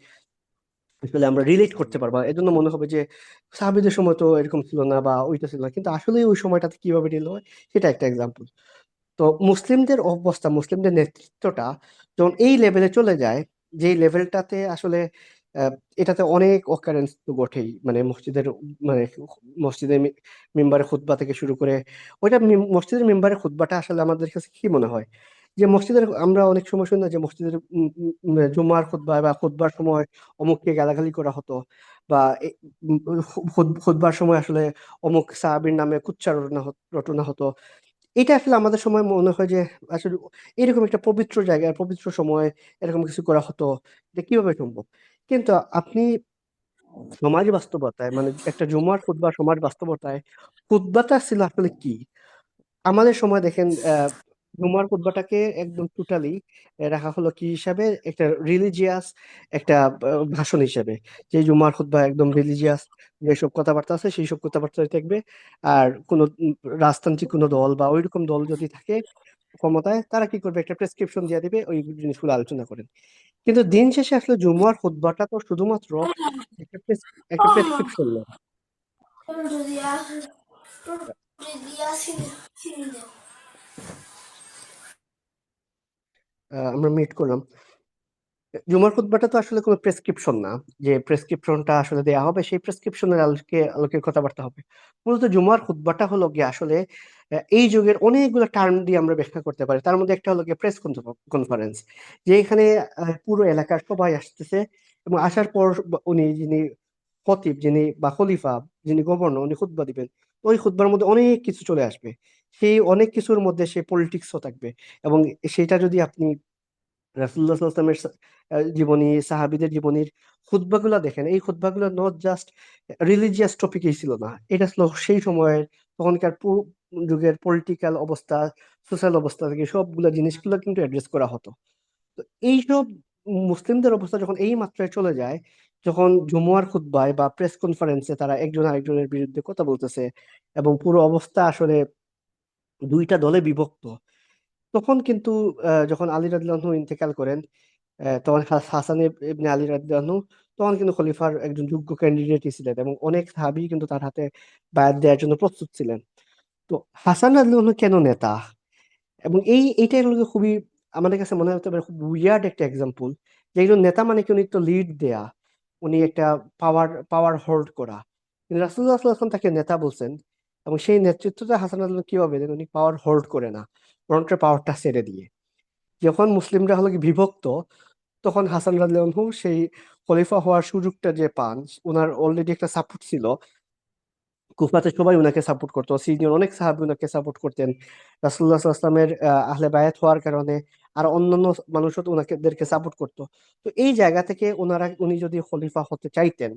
আসলে আমরা রিলেট করতে পারবো। এজন্য মনে হবে যে সাহাবীদের সময় তো এরকম ছিল না, বা ওইটা ছিল না, কিন্তু আসলে ওই সময়টাতে কিভাবে ডিল হয়, সেটা একটা এক্সাম্পল। তো মুসলিমদের অবস্থা, মুসলিমদের নেতৃত্বটা যখন এই লেভেলে চলে যায়, যেই লেভেলটাতে আসলে আহ, এটাতে অনেক অকারেন্স তো ঘটেই, মানে মানে মসজিদের মিম্বারে খুতবা থেকে শুরু করে, মসজিদের মিম্বারে খুতবাটা আসলে আমাদের কাছে কি মনে হয়, যে মসজিদের আমরা অনেক সময় শুনি না যে মসজিদের জুমার খুতবা বা খুতবার সময় অমুককে গালাগালি করা হতো, বা খুতবার সময় আসলে অমুক সাহাবীর নামে কুচ্চার রটনা হতো। এটা আসলে আমাদের সময় মনে হয় যে আসলে এরকম একটা পবিত্র জায়গায়, পবিত্র সময় এরকম কিছু করা হতো, এটা কিভাবে সম্ভব? কিন্তু আপনি সমাজ বাস্তবতায়, মানে একটা জুমার খুতবা সমাজ বাস্তবতায়, খুতবাটা ছিল আসলে কি? আমাদের সময় দেখেন, জুমার খুতবাটাকে একদম টোটালি রাখা হলো কি হিসাবে, একটা রিলিজিয়াস একটা ভাষণ হিসেবে, যে জুমার খুতবা একদম রিলিজিয়াস, যেসব কথাবার্তা আছে সেই সব কথাবার্তা থাকবে। আর কোনো রাজতান্ত্রিক কোনো দল বা ওইরকম দল যদি থাকে ক্ষমতায়, তারা কি করবে, একটা প্রেসক্রিপশন দিয়ে দিবে, ওই জিনিসগুলো আলোচনা করেন। কিন্তু দিন শেষে আসলে জুমার খুতবাটা তো শুধুমাত্র একটা একটা প্রেসক্রিপশন না। আমরা মিট করলাম, জুমার খুতবাটা তো আসলে কোনো প্রেসক্রিপশন না, যে প্রেসক্রিপশনটা আসলে দেয়া হবে, সেই প্রেসক্রিপশনের আলোকে আলোকে কথাবার্তা হবে। মূলত জুমার খুতবাটা হলো গিয়ে আসলে এই যুগের অনেকগুলো টার্ম দিয়ে আমরা ব্যাখ্যা করতে পারি। তার মধ্যে একটা হলো গিয়ে প্রেস কনফারেন্স, যে এখানে পুরো এলাকার সবাই আসতেছে, এবং আসার পর উনি যিনি খতিব, যিনি বা খলিফা, যিনি গভর্নর, উনি খুতবা দিবেন। ওই খুতবার মধ্যে অনেক কিছু চলে আসবে, সেই অনেক কিছুর মধ্যে সেই পলিটিক্সও থাকবে। এবং সেটা যদি আপনি রাসূলুল্লাহ সাল্লাল্লাহু আলাইহি ওয়াসাল্লামের জীবনী, সাহাবীদের জীবনীর খুতবাগুলো দেখেন, এই খুতবাগুলো নট জাস্ট রিলিজিয়াস টপিকই ছিল না, এটা ছিল সেই সময়ের, তখনকার যুগের পলিটিক্যাল অবস্থা, সোশ্যাল অবস্থা থেকে সবগুলো জিনিসগুলো কিন্তু অ্যাড্রেস করা হতো। তো এইসব মুসলিমদের অবস্থা যখন এই মাত্রায় চলে যায়, যখন জুমুয়ার খুতবায় বা প্রেস কনফারেন্সে তারা একজন আরেকজনের বিরুদ্ধে কথা বলতেছে এবং পুরো অবস্থা আসলে দুইটা দলে বিভক্ত, তখন কিন্তু যখন আলী রাদিয়াল্লাহু আনহু ইন্তেকাল করেন, তখন হাসান ইবনে আলী রাদিয়াল্লাহু আনহু তখন কিন্তু খলিফার একজন যোগ্য ক্যান্ডিডেটই ছিলেন এবং অনেক সাহাবী কিন্তু তার হাতে বায়াত দেওয়ার জন্য প্রস্তুত ছিলেন। তো হাসান রাদিয়াল্লাহু আনহু কেন নেতা, এবং এইটাই হলো গিয়ে খুবই আমাদের কাছে মনে হতে পারে খুব উইয়ার্ড একটা এক্সাম্পল, যে একজন নেতা মানে কি উনি তো লিড দেয়া, উনি একটা পাওয়ার পাওয়ার হোল্ড করা, কিন্তু রাসূলুল্লাহ সাল্লাল্লাহু আলাইহি ওয়াসাল্লাম তাকে নেতা বলছেন। এবং সেই নেতৃত্বটা হাসান রাদিয়াল্লাহু আনহু কিভাবে দেন, উনি পাওয়ার হোল্ড করে না, বরং পাওয়ারটা ছেড়ে দিয়ে। যখন মুসলিমরা হলো কি বিভক্ত, তখন হাসান রাদিয়াল্লাহু আনহু সেই খলিফা হওয়ার সুযোগটা যে পান, ওনার অলরেডি একটা সাপোর্ট ছিল, কুফাতে সবাই উনাকে সাপোর্ট করতো, সিনিয়র অনেক সাহাবী উনাকে সাপোর্ট করতেন, রাসূলুল্লাহ সাল্লাল্লাহু আলাইহি ওয়াসাল্লামের আহলে বায়াত হওয়ার কারণে আর অন্যান্য মানুষও তো উনাদেরকে সাপোর্ট করতো। তো এই জায়গা থেকে উনি যদি খলিফা হতে চাইতেন,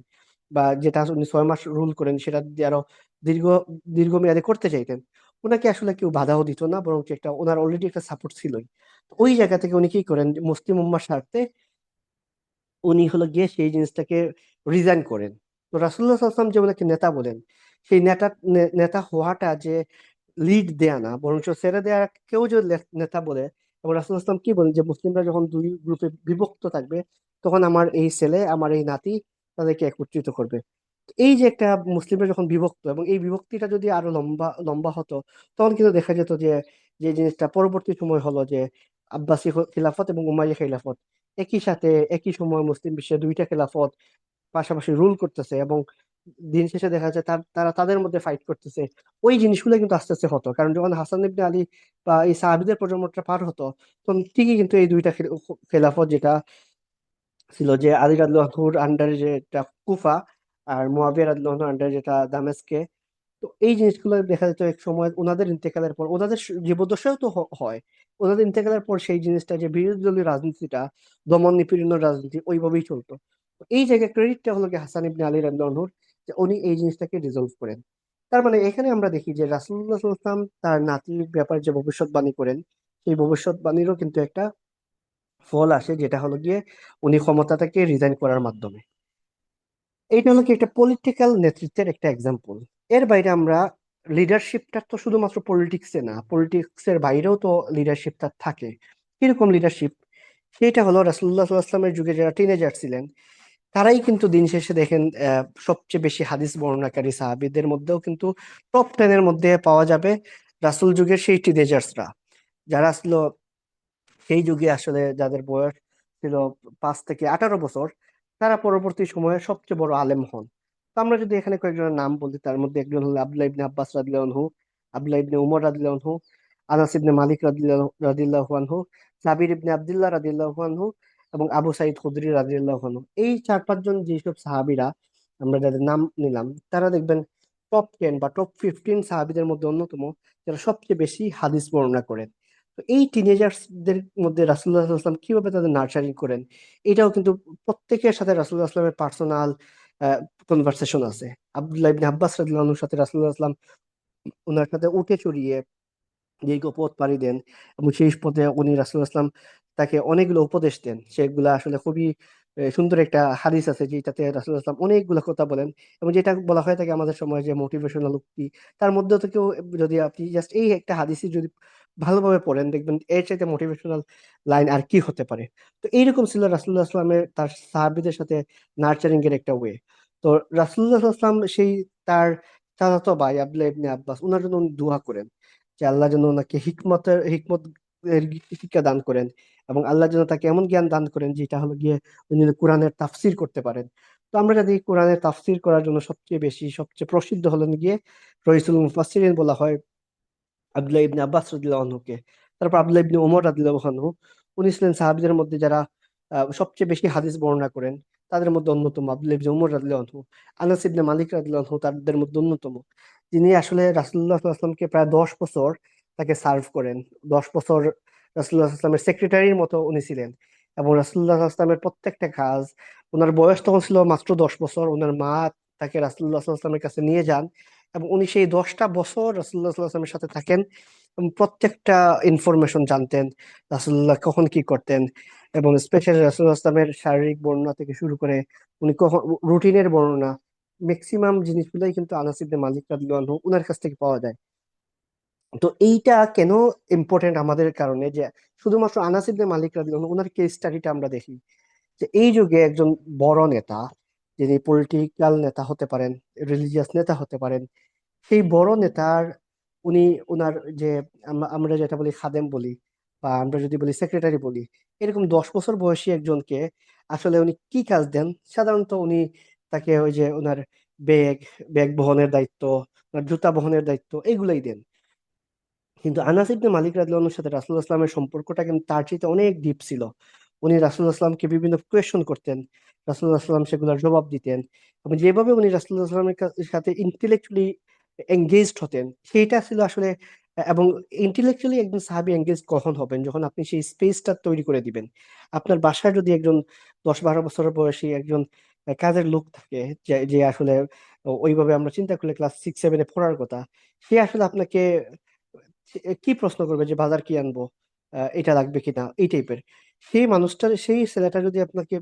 বা যেটা উনি 6 মাস রুল করেন সেটা যদি আরো দীর্ঘ দীর্ঘমেয়াদে করতে চাইতেন, উনাকে আসলে কেউ বাধাও দিত না, বরং একটা ওনার অলরেডি একটা সাপোর্ট ছিলই। তো ওই জায়গা থেকে উনি কি করেন, যে মুসলিম উম্মাহর স্বার্থে উনি হলো গিয়ে সেই জিনিসটাকে রিজাইন করেন। তো রাসূলুল্লাহ সাল্লাল্লাহু আলাইহি ওয়াসাল্লাম যে ওনাকে নেতা বলেন, সেই নেতা হওয়াটা যে লিড দেয়া না, বরং ছেড়ে দেয়া কেউ যদি নেতা বলে, এবং রাসূলুল্লাহ সাল্লাল্লাহু আলাইহি ওয়াসাল্লাম কি বলেন, যে মুসলিমরা যখন দুই গ্রুপে বিভক্ত থাকবে, তখন আমার এই ছেলে আমার এই নাতি তাদেরকে একত্রিত করবে। এই যে একটা মুসলিমরা যখন বিভক্ত, এবং এই বিভক্তিটা যদি আরো লম্বা লম্বা হতো, তখন কিন্তু দেখা যেত যে যে জিনিসটা পরবর্তী সময় হলো, যে আব্বাসী খিলাফত এবং উমাইয়া খিলাফত একই সাথে একই সময় মুসলিম বিশ্বে দুইটা খেলাফত পাশাপাশি রুল করতেছে, এবং দিন শেষে দেখা যাচ্ছে তারা তাদের মধ্যে ফাইট করতেছে। ওই জিনিসগুলো কিন্তু আস্তে আস্তে হতো, কারণ যখন হাসান ইবনে আলী বা এই সাহাবীদের প্রজন্মটা পার হতো, তখন ঠিকই কিন্তু এই দুইটা খেলাফত যেটা ছিল, যে আলী রাদিয়াল্লাহু আনহুর আন্ডারে যেটা কুফা, আর মুয়াবিয়া রাদিয়াল্লাহু আনহুর আন্ডারে যেটা দামেস্কে। তো এই জিনিসগুলো দেখা যেত এক সময় ওনাদের ইন্তেকালের পর, ওনাদের জীবদ্দশায়ও তো হয়, ওনাদের ইন্তেকালের পর সেই জিনিসটা, যে বিরোধী দলীয় রাজনীতিটা, দমন নিপীড়নের রাজনীতি ওইভাবেই চলতো। তো এই জায়গায় ক্রেডিটটা হলো কি হাসান ইবনে আলী রাদিয়াল্লাহু আনহুর, যে উনি এই জিনিসটাকে রিজলভ করেন। তার মানে এখানে আমরা দেখি যে রাসূলুল্লাহ সাল্লাল্লাহু আলাইহি ওয়াসাল্লাম তার নাতির ব্যাপারে যে ভবিষ্যৎবাণী করেন, সেই ভবিষ্যৎবাণীরও কিন্তু একটা ফল আসে, যেটা হলো গিয়ে উনি ক্ষমতা থেকে রিজাইন করার মাধ্যমে। এইটা হলো কি একটা পলিটিক্যাল নেতৃত্বের একটা এক্সাম্পল। এর বাইরে আমরা লিডারশিপটা তো শুধুমাত্র পলিটিক্সে না, পলিটিক্সের বাইরেও তো লিডারশিপটা থাকে। কিরকম লিডারশিপ, সেটা হলো রাসূলুল্লাহ সাল্লাল্লাহু আলাইহি ওয়াসাল্লামের যুগে যারা টিনেজার ছিলেন, তারাই কিন্তু দিন শেষে দেখেন সবচেয়ে বেশি হাদিস বর্ণনাকারী সাহাবীদের মধ্যেও কিন্তু টপ 10-এর মধ্যে পাওয়া যাবে রাসূল যুগের সেই টিনেজার্সরা, যারা আসলে সেই যুগে আসলে যাদের বয়স ছিল 5 থেকে 18 বছর, তারা পরবর্তী সময়ে সবচেয়ে বড় আলেম হন। তো আমরা যদি এখানে কয়েকজনের নাম বলি, তার মধ্যে একজন হলো আব্দুল্লাহ ইবনে আব্বাস রাদিয়াল্লাহু আনহু, আব্দুল্লাহ ইবনে উমর রাদিয়াল্লাহু আনহু, আনাস ইবনে মালিক রাদিয়াল্লাহু আনহু, জাবির ইবনে আব্দুল্লাহ রাদিয়াল্লাহু আনহু, এবং আবু সাঈদ খুদরি রাদিয়াল্লাহু আনহু। এই 4-5 জন যেসব সাহাবীরা আমরা যাদের নাম নিলাম, তারা দেখবেন টপ 10 বা টপ 15 সাহাবীদের মধ্যে অন্যতম, যারা সবচেয়ে বেশি হাদিস বর্ণনা করেন। তো এই টিনেজার্সদের মধ্যে রাসূলুল্লাহ সাল্লাল্লাহু আলাইহি ওয়াসাল্লাম কিভাবে তাদের নার্চারিং করেন, এটাও কিন্তু প্রত্যেকের সাথে রাসূলুল্লাহ সাল্লাল্লাহু আলাইহি ওয়াসাল্লামের পার্সোনাল কনভারসেশন আছে। আব্দুল্লাহ ইবনে আব্বাস রাদিয়াল্লাহু আনহুর সাথে রাসূলুল্লাহ সাল্লাল্লাহু আলাইহি ওয়াসাল্লাম উনার সাথে উঠে চড়িয়ে দীর্ঘ পথ পাড়ি দেন, এবং সেই পথে উনি রাসূলুল্লাহ সাল্লাল্লাহু আলাইহি ওয়াসাল্লাম তাকে অনেকগুলো উপদেশ দেন, সেগুলো আসলে খুবই সুন্দর একটা হাদিস আছে, যেটাতে রাসূলুল্লাহ সাল্লাল্লাহু আলাইহি ওয়াসাল্লাম অনেকগুলো কথা বলেন, এবং যেটা বলা হয়ে থাকে আমাদের সময় যে মোটিভেশনাল উক্তি। তার মধ্যে থেকেও যদি আপনি জাস্ট এই একটা হাদিসই যদি ভালোভাবে পড়েন, দেখবেন এর চাইতে মোটিভেশনাল লাইন আর কি হতে পারে। তো এইরকম ছিল রাসূলুল্লাহ সাল্লাল্লাহু আলাইহি ওয়াসাল্লামের তার সাহাবীদের সাথে নার্চারিং এর একটা ওয়ে। তো রাসূলুল্লাহ সাল্লাল্লাহু আলাইহি ওয়াসাল্লাম সেই তার চাচাতো ভাই আব্দুল্লাহ ইবনে আব্বাস, ওনার জন্য উনি দোয়া করেন, যে আল্লাহ যেন ওনাকে হিকমত এর শিক্ষা দান করেন, এবং আল্লাহ যেন তাকে এমন জ্ঞান দান করেন যেটা হলো গিয়ে উনি যেন কোরআনের তাফসির করতে পারেন। তো আমরা যদি কোরআনের তাফসির করার জন্য সবচেয়ে প্রসিদ্ধ হলেন গিয়ে রইসুল মুফাসসিরিন বলা হয় আব্দুল্লাহ ইবনে আব্বাস রাদিয়াল্লাহু আনহুকে। তারপর আব্দুল্লাহ ইবনে ওমর রাদিয়াল্লাহু আনহু, উনি ছিলেন সাহাবীদের মধ্যে যারা সবচেয়ে বেশি হাদিস বর্ণনা করেন, তাদের মধ্যে অন্যতম আব্দুল্লাহ ইবনে ওমর রাদিয়াল্লাহু আনহু। আনাস ইবনে মালিক রাদিয়াল্লাহু আনহু তাদের মধ্যে অন্যতম, যিনি আসলে রাসূলুল্লাহ সাল্লাল্লাহু আলাইহি ওয়াসাল্লামকে প্রায় 10 বছর তাকে সার্ভ করেন। 10 বছর রাসূলুল্লাহ সাল্লাল্লাহু আলাইহি ওয়াসাল্লামের সেক্রেটারির মতো উনি ছিলেন, এবং রাসূলুল্লাহ সাল্লাল্লাহু আলাইহি ওয়াসাল্লামের প্রত্যেকটা কাজ, ওনার বয়স তখন ছিল মাত্র 10 বছর, ওনার মা তাকে রাসূলুল্লাহ সাল্লাল্লাহু আলাইহি ওয়াসাল্লামের কাছে নিয়ে যান, এবং উনি সেই 10টা বছর রাসূলুল্লাহ সাল্লাল্লাহু আলাইহি ওয়াসাল্লামের সাথে থাকেন, এবং প্রত্যেকটা ইনফরমেশন জানতেন রাসূলুল্লাহ কখন কি করতেন, এবং স্পেশালি রাসূলুল্লাহ আসলামের শারীরিক বর্ণনা থেকে শুরু করে উনি রুটিনের বর্ণনা, ম্যাক্সিমাম জিনিসগুলোই কিন্তু আনাস ইবনে মালিক রাদিয়াল্লাহু আনহু উনার কাছ থেকে পাওয়া যায়। তো এইটা কেন ইম্পর্টেন্ট আমাদের কারণে, যে শুধুমাত্র আনাস ইবনে মালিক রাদিয়াল্লাহু আনহু উনার কেস স্টাডিটা আমরা দেখি, যে এই যুগে একজন বড় নেতা, যিনি পলিটিক্যাল নেতা হতে পারেন, রিলিজিয়াস নেতা হতে পারেন, সেই বড় নেতার উনি উনার যে আমরা যেটা বলি খাদেম বলি, বা আমরা যদি বলি সেক্রেটারি বলি, এরকম 10 বছর বয়সী একজনকে আসলে উনি কি কাজ দেন? সাধারণত উনি তাকে ওই যে ওনার ব্যাগ ব্যাগ বহনের দায়িত্ব, ওনার জুতা বহনের দায়িত্ব, এগুলাই দেন। কিন্তু আনাস ইবনে মালিক রাদিয়াল্লাহু আনহুর সাথে রাসূলুল্লাহ সাল্লামের সম্পর্কটা কিন্তু তার চেয়ে অনেক ডিপ ছিল। উনি রাসূলুল্লাহ সাল্লামকে বিভিন্ন কোয়েশ্চন করতেন, রাসূলুল্লাহ সাল্লাম সেগুলোর জবাব দিতেন, এবং যেভাবে উনি রাসূলুল্লাহ সাল্লামের সাথে ইন্টেলেকচুয়ালি এঙ্গেজড হতেন, সেইটা ছিল আসলে এবং ইন্টেলেকচুয়ালি একজন সাহাবী এঙ্গেজ কখন হবেন? যখন আপনি সেই স্পেসটা তৈরি করে দিবেন। আপনার বাসায় যদি একজন 10-12 বছর বয়সী একজন কাজের লোক থাকে, যে যে আসলে ওইভাবে আমরা চিন্তা করলে ক্লাস 6-7-এ পড়ার কথা, সে আসলে আপনাকে কি প্রশ্ন করবে যে বাজার কি আনবো, এটা লাগবে কিনা, এই টাইপের। সেই মানুষটা, সেই ছেলেটা যদি আপনাকে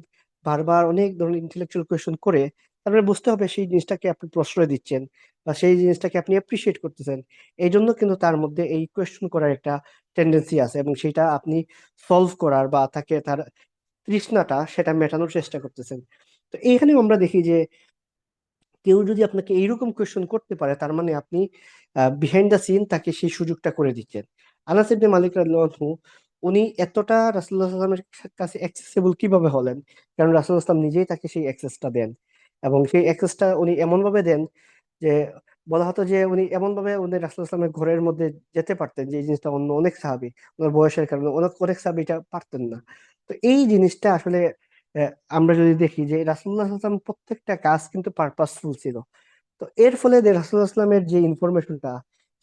বারবার অনেক ধরনের ইন্টেলেকচুয়াল কোয়েশ্চেন করে, তারপরে বুঝতে হবে সেই জিনিসটাকে আপনি প্রশ্রয় দিচ্ছেন বা সেই জিনিসটাকে আপনি অ্যাপ্রিসিয়েট করতেছেন। এই জন্য কিন্তু তার মধ্যে এই কোয়েশ্চেন করার একটা টেন্ডেন্সি আছে, এবং সেটা আপনি সলভ করার বা তাকে তার তৃষ্ণাটা সেটা মেটানোর চেষ্টা করতেছেন। তো এইখানেও আমরা দেখি যে কেউ যদি আপনাকে এইরকম কোয়েশ্চেন করতে পারে, তার মানে আপনি বিহাইন্ড দ্য সিন তাকে সেই সুযোগটা করে দিচ্ছেন। আনাস ইবনে মালিক রাদিয়াল্লাহু আনহু উনি এতটা রাসূলুল্লাহ সাল্লাল্লাহু আলাইহি ওয়াসাল্লামের কাছে অ্যাক্সেসিবল কিভাবে হলেন? কারণ রাসূলুল্লাহ সাল্লাম নিজেই তাকে সেই অ্যাক্সেসটা দেন, এবং সেই অ্যাক্সেসটা উনি এমন ভাবে দেন যে বলা হতো যে উনি এমন ভাবে উনি রাসূলুল্লাহ সাল্লামের ঘরের মধ্যে যেতে পারতেন, যে এই জিনিসটা অন্য অনেক সাহাবী ওনার বয়সের কারণে অনেক অনেক সাহাবী এটা পারতেন না। তো এই জিনিসটা আসলে আমরা যদি দেখি যে রাসূলুল্লাহ সাল্লাল্লাহু আলাইহি ওয়াসাল্লাম প্রত্যেকটা কাজ কিন্তু পারপাসফুল ছিল। তো এর ফলে যে রাসূলুল্লাহ সাল্লামের যে ইনফরমেশনটা,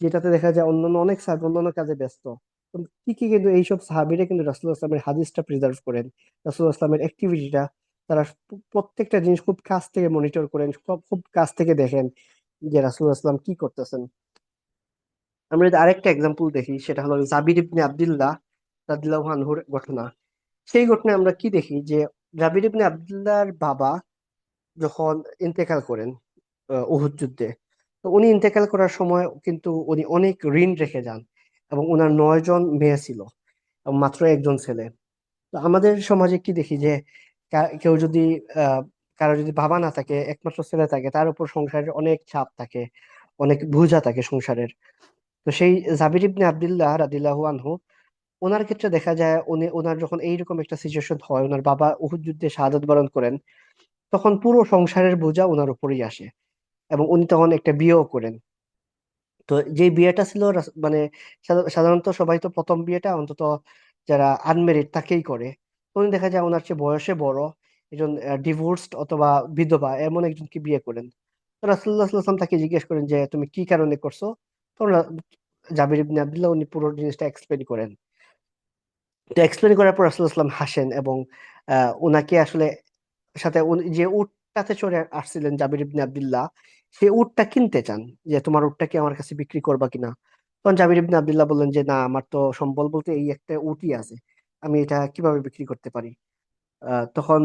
যেটাতে দেখা যায় অন্যান্য অনেক সাহাবী অন্যান্য কাজে ব্যস্ত, তো ঠিকই কিন্তু এইসব সাহাবীরা কিন্তু রাসূলুল্লাহ সাল্লামের হাদিসটা প্রিজার্ভ করেন, রাসূলুল্লাহ সাল্লামের অ্যাক্টিভিটিটা তারা প্রত্যেকটা জিনিস খুব কাছ থেকে মনিটর করেন, খুব খুব কাছ থেকে দেখেন যে রাসূলুল্লাহ সাল্লাম কি করতেছেন। আমরা যদি আরেকটা এক্সাম্পল দেখি, সেটা হলো জাবির ইবনে আব্দুল্লাহ রাদিয়াল্লাহু আনহুর ঘটনা। সেই ঘটনায় আমরা কি দেখি যে জাবির ইবনে আব্দুল্লাহর বাবা যখন ইন্তেকাল করেন উহুদ যুদ্ধে, তো উনি ইন্তেকাল করার সময় কিন্তু উনি অনেক ঋণ রেখে যান, এবং ওনার 9 জন মেয়ে ছিল এবং মাত্র একজন ছেলে। তো আমাদের সমাজে কি দেখি যে কেউ যদি আহ কারো যদি বাবা না থাকে, একমাত্র ছেলে থাকে, তার উপর সংসারের অনেক চাপ থাকে, অনেক বোঝা থাকে সংসারের। তো সেই জাবির ইবনে আব্দুল্লাহ রাদিয়াল্লাহু আনহু, ওনার ক্ষেত্রে দেখা যায় উনি ওনার যখন এইরকম একটা সিচুয়েশন হয়, ওনার বাবা উহুদ যুদ্ধে শাহাদাত বরণ করেন, তখন পুরো সংসারের বোঝা ওনার উপরেই আসে, এবং উনি তখন একটা বিয়েও করেন। তো যে বিয়েটা ছিল মানে সাধারণত সবাই তো প্রথম বিয়েটা অন্তত যারা আনমেরিড তাকেই করে। তো উনি দেখা যায় ওনার চেয়ে বয়সে বড় একজন ডিভোর্সড অথবা বিধবা এমন একজনকে বিয়ে করেন। তো রাসূলুল্লাহ সাল্লাল্লাহু আলাইহি ওয়াসাল্লাম তাকে জিজ্ঞেস করেন যে তুমি কি কারণে করছো? তখন জাবির ইবনে আব্দুল্লাহ উনি পুরো জিনিসটা এক্সপ্লেন করেন। তো এক্সপ্লেন করার পর রাসূলুল্লাহ সাল্লাল্লাহু আলাইহি ওয়াসাল্লাম হাসেন, এবং ওনাকে আসলে সাথে যে উটটাতে চড়ে আসছিলেন জাবির ইবনে আব্দুল্লাহ, সেই উটটা কিনতে চান, যে তোমার উটটা কি আমার কাছে বিক্রি করবা কিনা। তখন জাবির ইবনে আব্দুল্লাহ বললেন যে না, আমার তো সম্বল বলতে এই একটা উটই আছে, আমি এটা কিভাবে বিক্রি করতে পারি। তখন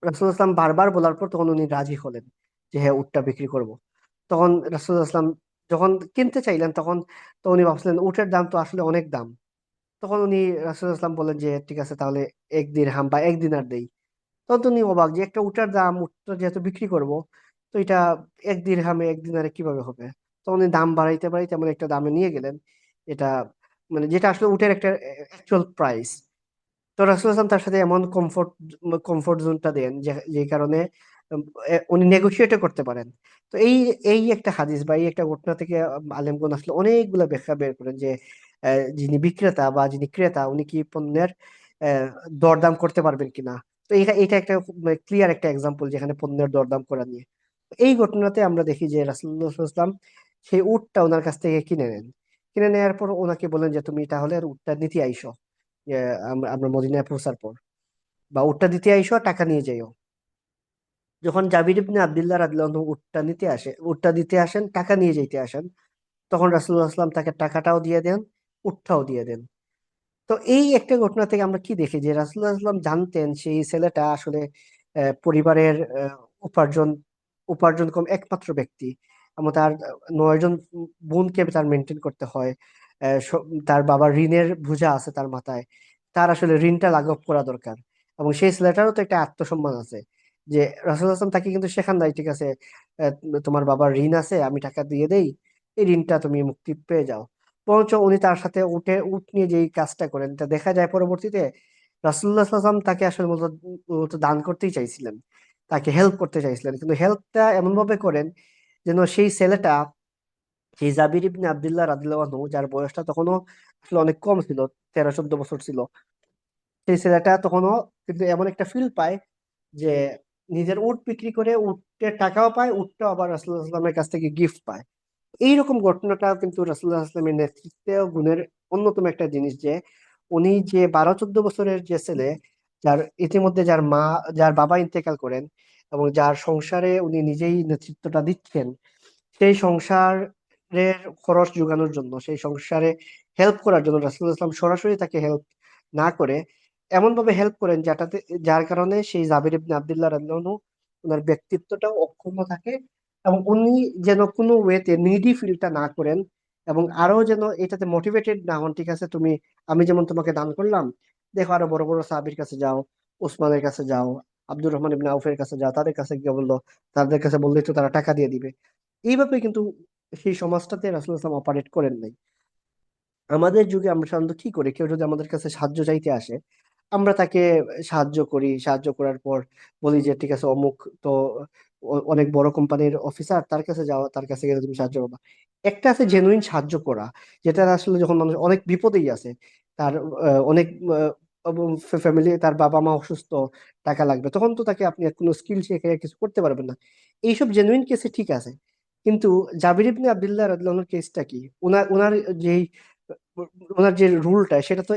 রাসূলুল্লাহ সাল্লাম বারবার বলার পর তখন উনি রাজি হলেন যে হ্যাঁ, উটটা বিক্রি করব। তখন রাসূলুল্লাহ সাল্লাম যখন কিনতে চাইলেন, তখন তো উনি ভাবছিলেন উটের দাম তো আসলে অনেক দাম। তখন উনি রাসূলুল্লাহ সাল্লাম বললেন যে ঠিক আছে, তাহলে 1 দিরহাম বা 1 দিনার দেই। তখন তো উনি অবাক যে একটা উটার দাম, উটটা যেহেতু বিক্রি করব, তো এটা 1 দিরহামে 1 দিনারে কিভাবে হবে। তো উনি দাম বাড়াইতে বাড়াইতে এমন একটা দামে নিয়ে গেলেন, এটা মানে যেটা আসলে উটের একটা অ্যাকচুয়াল প্রাইস। তো রাসূল হাসান তার সাথে এমন কমফোর্ট জোনটা দেন, যে যে কারণে উম, উনি নেগোশিয়েটও করতে পারেন। তো এই এই একটা হাদিস বা এই একটা ঘটনা থেকে আলেমগণ আসলে অনেকগুলা ব্যাখ্যা বের করেন যে যিনি বিক্রেতা বা যিনি ক্রেতা, উনি কি পণ্যের আহ, দরদাম করতে পারবেন কিনা। তো এটা এটা একটা ক্লিয়ার একটা এক্সাম্পল যেখানে পণ্যের দরদাম করা নিয়ে। এই ঘটনাতে আমরা দেখি যে রাসূলুল্লাহ সাল্লাল্লাহু আলাইহি ওয়াসাল্লাম সেই উটটা ওনার কাছ থেকে কিনে নেন। কিনে নেওয়ার পর ওনাকে বলেন যে তুমি তাহলে আর উটটা নিতে আইসো, যে আমরা মদিনায় পৌঁছার পর, বা উটটা দিতে আইসো, টাকা নিয়ে যাইও। যখন জাবির ইবনে আব্দুল্লাহ রাদিয়াল্লাহু আনহু উটটা দিতে আসেন, টাকা নিয়ে যাইতে আসেন, তখন রাসূলুল্লাহ সাল্লাল্লাহু আলাইহি ওয়াসাল্লাম তাকে টাকাটাও দিয়ে দেন, উটটাও দিয়ে দেন। তো এই একটা ঘটনা থেকে আমরা কি দেখি যে রাসূলুল্লাহ সাল্লাল্লাহু আলাইহি ওয়াসাল্লাম জানতেন সেই ছেলেটা আসলে পরিবারের উপার্জন উপার্জনক্ষম একমাত্র ব্যক্তি, এবং তার 9 জন বোনকে তার মেনটেন করতে হয়। তার বাবার ঋণের বোঝা আছে তার মাথায়, তার আসলে ঋণটা লাঘব করা দরকার। এবং সেই ছেলেটারও তো একটা আত্মসম্মান আছে, যে রাসূলুল্লাহ সাল্লাল্লাহু আলাইহি ওয়াসাল্লাম তাকে কিন্তু শেখান নাই, ঠিক আছে আহ, তোমার বাবার ঋণ আছে, আমি টাকা দিয়ে দেই, এই ঋণটা তুমি মুক্তি পেয়ে যাও। বরঞ্চ উনি তার সাথে উট নিয়ে যেই কাজটা করেন, তা দেখা যায় পরবর্তীতে রাসূলুল্লাহ সাল্লাল্লাহু আলাইহি ওয়াসাল্লাম তাকে আসলে মূলত দান করতেই চাইছিলেন, তাকে হেল্প করতে চাইছিলেন, কিন্তু হেল্পটা এমন ভাবে করেন যেন সেই ছেলেটা, সেই জাবির ইবনে আব্দুল্লাহ রাদিয়াল্লাহু আনহু, যার বয়সটা তখনও আসলে অনেক কম ছিল, 13-14 বছর ছিল, সেই ছেলেটা তখনও কিন্তু এমন একটা ফিল পায় যে নিজের উট বিক্রি করে উটের টাকাও পায়, উটটাও আবার রাসূলুল্লাহ সাল্লাল্লাহু আলাইহি ওয়াসাল্লামের কাছ থেকে গিফট পায়। এইরকম ঘটনাটা কিন্তু রাসূলুল্লাহ সাল্লাল্লাহু আলাইহি ওয়াসাল্লামের নেতৃত্বে গুণের অন্যতম একটা জিনিস, যে উনি যে 12-14 বছরের যে ছেলে, যার ইতিমধ্যে যার বাবা ইন্তেকাল করেন, এবং যার সংসারে উনি নিজেই নেতৃত্বটা দিচ্ছেন, সেই সংসারের খরচ যোগানোর জন্য, সেই সংসারে হেল্প করার জন্য রাসূলুল্লাহ সাল্লাল্লাহু আলাইহি ওয়াসাল্লাম সরাসরি তাকে হেল্প না করে এমন ভাবে হেল্প করেন যার কারণে সেই জাবির ইবনে আব্দুল্লাহ রাদিয়াল্লাহু আনহু ওনার ব্যক্তিত্বটাও অক্ষুণ্ণ থাকে, এবং উনি যেন কোনো ওয়েতে নিডি ফিলটা না করেন, এবং আরো যেন এটাতে মোটিভেটেড না হন, ঠিক আছে তুমি, আমি যেমন তোমাকে দান করলাম, দেখো আরো বড় বড় সাহাবীর কাছে যাও, ওসমানের কাছে যাও, আব্দুর রহমান ইবনে আউফের কাছে যাও, তাদের কাছে গিয়ে বললো, তাদের কাছে বললেই তো তারা টাকা দিয়ে দিবে। এইভাবে কিন্তু সেই সমাজটাতে রাসূলুল্লাহ সাল্লাল্লাহু আলাইহি ওয়াসাল্লাম অপারেট করেন নাই। আমাদের যুগে আমরা সাধারণত কি করি, কেউ যদি আমাদের কাছে সাহায্য চাইতে আসে, আমরা তাকে সাহায্য করি, সাহায্য করার পর বলি যে ঠিক আছে অমুক তো অনেক বড় কোম্পানির অফিসার, তার কাছে যাও, তার কাছে গেলে তুমি সাহায্য পাবা। একটা আছে জেনুইন সাহায্য করা, যেটা আসলে যখন মানুষ অনেক বিপদেই আছে, তার অনেক ফ্যামিলি, তার বাবা মা অসুস্থ, টাকা লাগবে, তখন তো তাকে আপনি কোনো স্কিল শিখে কিছু করতে পারবেন না। এইসব জেনুইন কেসে ঠিক আছে, কিন্তু জাবির ইবনে আব্দুল্লাহ রাদিয়াল্লাহু আনহুর কেসটা কি, ওনার ওনার যেই ওনার যে রুলটা, সেটা তো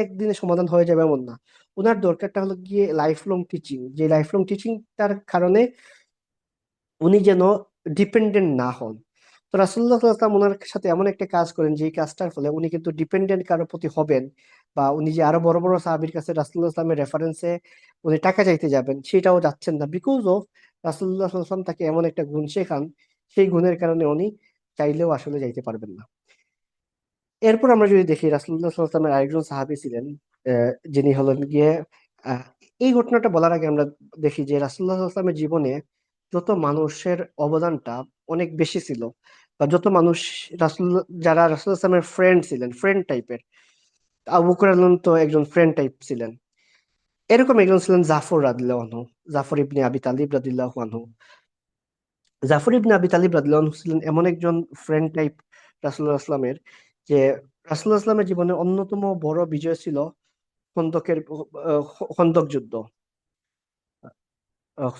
একদিনে সমাধান হয়ে যাবে এমন না। ওনার দরকারটা হলো গিয়ে লাইফ লং টিচিং, যে লাইফ লং টিচিংটার কারণে উনি যেন ডিপেন্ডেন্ট না হন। তো রাসূলুল্লাহ সাল্লাল্লাহু আলাইহি ওয়াসাল্লাম ওনার সাথে এমন একটা কাজ করেন, যে কাজটার ফলে উনি কিন্তু ডিপেন্ডেন্ট কারোর প্রতি হবেন, বা উনি যে আরো বড় বড় সাহাবীর কাছে রাসূলুল্লাহ সাল্লাল্লাহু আলাইহি ওয়াসাল্লামের রেফারেন্সে উনি টাকা চাইতে যাবেন, সেটাও যাচ্ছেন না, বিকজ অফ রাসূলুল্লাহ সাল্লাল্লাহু আলাইহি ওয়াসাল্লাম তাকে এমন একটা গুণ শেখান, সেই গুণের কারণে উনি চাইলেও আসলে যাইতে পারবেন না। এরপর আমরা যদি দেখি রাসূলুল্লাহ সাল্লাল্লাহু আলাইহি ওয়াসাল্লামের আরেকজন সাহাবী ছিলেন, যিনি হলেন গিয়ে, আহ, এই ঘটনাটা বলার আগে আমরা দেখি যে রাসূলুল্লাহ সাল্লাল্লাহু আলাইহি ওয়াসাল্লামের জীবনে যত মানুষের অবদানটা অনেক বেশি ছিল, বা যত মানুষ যারা রাসূলুল্লাহ সাল্লাল্লাহু আলাইহি ওয়াসাল্লামের ফ্রেন্ড ছিলেন, ফ্রেন্ড টাইপের, আবু বকর রাদিয়াল্লাহু আনহু তো একজন ফ্রেন্ড টাইপ ছিলেন, এরকম একজন ছিলেন জাফর রাদিয়াল্লাহু আনহু, জাফর ইবনে আবি তালিব রাদিয়াল্লাহু আনহু। জাফর ইবনে আবি তালিব রাদিয়াল্লাহু আনহু ছিলেন এমন একজন ফ্রেন্ড টাইপ রাসূলুল্লাহ সাল্লাল্লাহু আলাইহি ওয়াসাল্লামের, যে রাসূলুল্লাহ সাল্লাল্লাহু আলাইহি ওয়াসাল্লামের জীবনে অন্যতম বড় বিজয় ছিল খন্দকের খন্দক যুদ্ধ,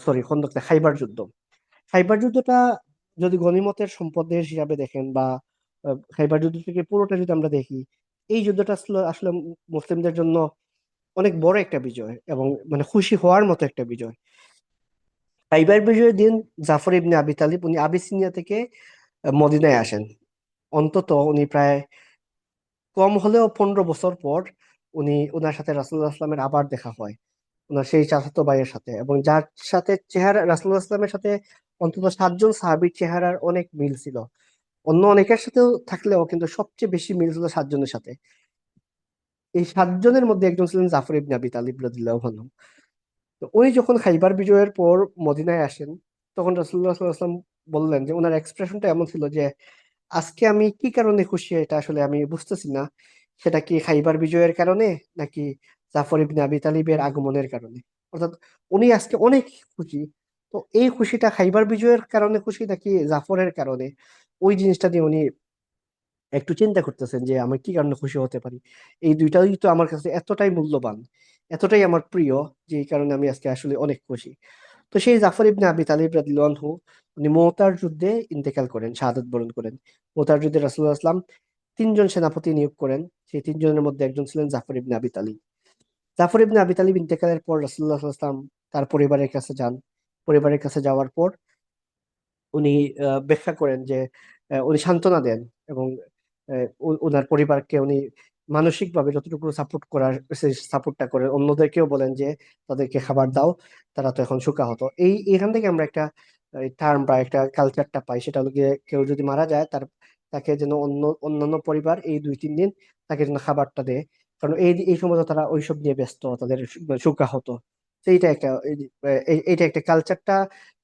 সরি খন্দক না, খাইবার যুদ্ধ। খাইবার যুদ্ধটা যদি গনিমতের সম্পদের হিসাবে দেখেন, বা খাইবার যুদ্ধ থেকে পুরোটা যদি আমরা দেখি, এই যুদ্ধটা আসলে আসলে মুসলিমদের জন্য অনেক বড় একটা বিজয়, এবং মানে খুশি হওয়ার মতো একটা বিজয়। খাইবার বিজয়ের দিন জাফর ইবনে আবি তালিব উনি আবিসিনিয়া থেকে মদিনায় আসেন। অন্তত উনি প্রায় কম হলেও 15 বছর পর ওনার সাথে রাসূলুল্লাহ আসলামের আবার দেখা হয়, ওনার সেই চাচাতো ভাইয়ের সাথে, এবং যার সাথে চেহারা রাসূলুল্লাহ আসলামের সাথে অন্তত 7 জন সাহাবীর চেহারার অনেক মিল ছিল। অন্য অনেকের সাথেও থাকলেও কিন্তু সবচেয়ে বেশি মিল ছিল 7 জনের সাথে। এই 7 জনের মধ্যে একজন ছিলেন জাফর ইবনে আবি তালিব রাদিয়াল্লাহু আনহু। তো উনি যখন খাইবার বিজয়ের পর মদিনায় আসেন, তখন রাসূলুল্লাহ সাল্লাল্লাহু আলাইহি ওয়াসাল্লাম বললেন, যে ওনার এক্সপ্রেশনটা এমন ছিল যে আজকে আমি কি কারণে খুশি, এটা আসলে আমি বুঝতেছি না, সেটা কি খাইবার বিজয়ের কারণে, নাকি জাফর ইবনে আবি তালিবের আগমনের কারণে। অর্থাৎ উনি আজকে অনেক খুশি। তো এই খুশিটা খাইবার বিজয়ের কারণে খুশি, নাকি জাফরের কারণে, ওই জিনিসটা দিয়ে উনি একটু চিন্তা করতেছেন যে আমি কি কারণে খুশি হতে পারি। এই দুইটাই তো আমার কাছে এতটাই মূল্যবান, এতটাই আমার প্রিয়, যে এই কারণে আমি আজকে আসলে অনেক খুশি। তো সেই জাফর ইবনে আবি তালিব রাদিয়াল্লাহু আনহু উনি মুতার যুদ্ধে ইন্তেকাল করেন, শাহাদাত বরণ করেন। মুতার যুদ্ধে রাসূলুল্লাহ সাল্লাল্লাহু আলাইহি ওয়াসাল্লাম 3 জন সেনাপতি নিয়োগ করেন, সেই 3 জনের মধ্যে একজন ছিলেন জাফর ইবনে আবি তালিব। জাফর ইবনে আবি তালিব ইন্তেকালের পর রাসূলুল্লাহ সাল্লাল্লাহু আলাইহি ওয়াসাল্লাম তার পরিবারের কাছে যান। পরিবারের কাছে যাওয়ার পর উনি ব্যাখ্যা করেন যে উনি সান্ত্বনা দেন, এবং ওনার পরিবারকে উনি মানসিক ভাবে যতটুকু সাপোর্ট করার সেই সাপোর্টটা করে, অন্যদেরকেও বলেন যে তাদেরকে খাবার দাও, তারা তো এখন শোকাহত। এখান থেকে আমরা একটা টার্ম বা একটা কালচারটা পাই, সেটা হলো গিয়ে কেউ যদি মারা যায় তাকে যেন অন্যান্য পরিবার এই 2-3 দিন তাকে যেন খাবারটা দেয়, কারণ এই সময় তো তারা ওইসব নিয়ে ব্যস্ত, তাদের শোকাহত। তো এইটা একটা এইটা একটা কালচারটা,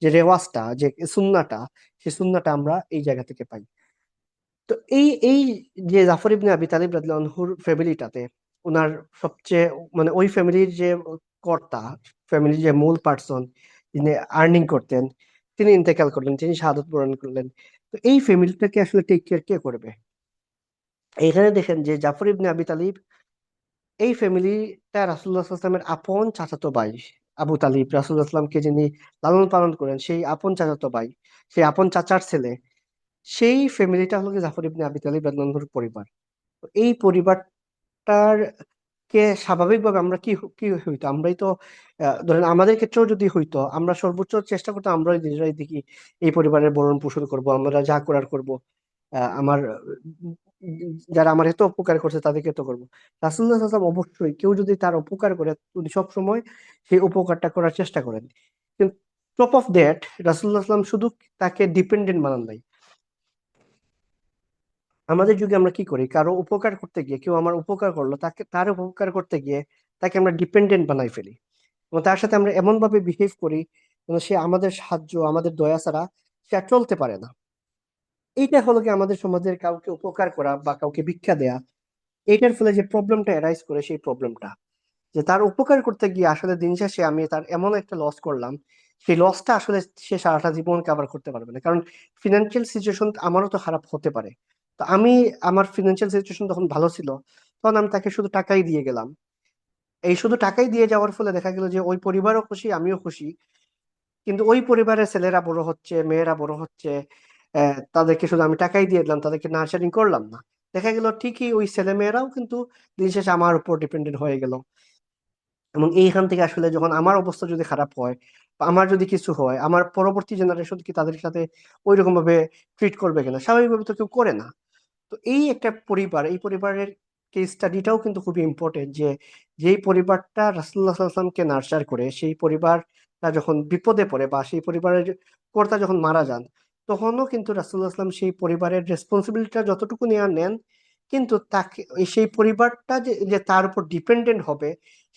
যে রেওয়াজটা, যে সুন্নাটা, সেই সুন্নাটা আমরা এই জায়গা থেকে পাই। তো এই যে জাফর ইবনে আবি তালিব রাদিয়াল্লাহু আনহুর ফ্যামিলিটাতে, ওনার সবচেয়ে মানে ওই ফ্যামিলির যে কর্তা, ফ্যামিলির যে মূল পার্সন, যিনি আর্নিং করতেন, তিনি ইন্তেকাল করলেন, তিনি শাহাদাত বরণ করলেন। তো এই ফ্যামিলিটাকে আসলে টেক কেয়ার কে করবে? এখানে দেখেন যে জাফর ইবনে আবি তালিব, এই ফ্যামিলিটা রাসূলুল্লাহ সাল্লাল্লাহু আলাইহি ওয়াসাল্লামের আপন চাচাতো ভাই। আবু তালিব রাসূলুল্লাহ সাল্লাল্লাহু আলাইহি ওয়াসাল্লামকে যিনি লালন পালন করেন, সেই আপন চাচাতো ভাই, সেই আপন চাচার ছেলে, সেই ফ্যামিলিটা হলো কি জাফর ইবনে আবি তালিব রাদিয়াল্লাহু আনহুর পরিবার। তো এই পরিবারটার কে স্বাভাবিকভাবে আমরা কি হইতো, আমরাই তো ধরেন আমাদের ক্ষেত্রেও যদি হইতো, আমরা সর্বোচ্চ চেষ্টা করতাম আমরাই নিজেরাই দেখি এই পরিবারের ভরণ পোষণ করব, আমরা যা করার করব, আমার যারা আমার এত উপকার করছে তাদেরকে তো করবো। রাসূলুল্লাহ সাল্লাল্লাহু আলাইহি ওয়াসাল্লাম অবশ্যই, কেউ যদি তার উপকার করে উনি সব সময় সেই উপকারটা করার চেষ্টা করেন। কিন্তু টপ অফ দ্যাট, রাসূলুল্লাহ সাল্লাল্লাহু আলাইহি ওয়াসাল্লাম শুধু তাকে ডিপেন্ডেন্ট বানান নাই। আমাদের যুগে আমরা কি করি, কারো উপকার করতে গিয়ে, কেউ আমার উপকার করলো, তার উপকার করতে গিয়ে তাকে আমরা ডিপেন্ডেন্ট বানাই ফেলি, এবং তার সাথে আমরা এমন ভাবে বিহেভ করি যেন সে আমাদের সাহায্য, আমাদের দয়া ছাড়া সে আর চলতে পারে না। এইটা হলো কি আমাদের সমাজের কাউকে উপকার করা বা কাউকে ভিক্ষা দেয়া, এইটার ফলে যে প্রবলেমটা অ্যারাইজ করে, সেই প্রবলেমটা যে তার উপকার করতে গিয়ে আসলে দিন শেষে আমি তার এমন একটা লস করলাম, সেই লসটা আসলে সে সারাটা জীবন কভার করতে পারবে না। কারণ ফিনান্সিয়াল সিচুয়েশন আমারও তো খারাপ হতে পারে। তো আমার ফিনান্সিয়াল সিচুয়েশন তখন ভালো ছিল, তখন আমি তাকে শুধু টাকাই দিয়ে গেলাম। এই শুধু টাকাই দিয়ে যাওয়ার ফলে দেখা গেল যে ওই পরিবারও খুশি, আমিও খুশি, কিন্তু ওই পরিবারের ছেলেরা বড় হচ্ছে, মেয়েরা বড় হচ্ছে, তাদেরকে শুধু আমি টাকাই দিয়ে দিলাম, তাদেরকে নার্চারিং করলাম না। দেখা গেল ঠিকই ওই ছেলে মেয়েরাও কিন্তু দিন শেষে আমার উপর ডিপেন্ডেন্ট হয়ে গেল। এবং এইখান থেকে আসলে যখন আমার অবস্থা যদি খারাপ হয় বা আমার যদি কিছু হয়, আমার পরবর্তী জেনারেশন কি তাদের সাথে ওই রকম ভাবে ট্রিট করবে কিনা? স্বাভাবিকভাবে তো কেউ করে না। তো এই একটা পরিবার, এই পরিবারের কেস স্টাডিটাও কিন্তু খুবই ইম্পর্টেন্ট, যে যেই পরিবারটা রাসূলুল্লাহ সাল্লাল্লাহু আলাইহি ওয়াসাল্লামকে নার্চার করে, সেই পরিবারটা যখন বিপদে পড়ে বা সেই পরিবারের কর্তা যখন মারা যান, তখনও কিন্তু রাসূলুল্লাহ সাল্লাল্লাহু আলাইহি ওয়াসাল্লাম সেই পরিবারের রেসপন্সিবিলিটিটা যতটুকু নেন, কিন্তু তাকে সেই পরিবারটা যে যে তার উপর ডিপেন্ডেন্ট হবে,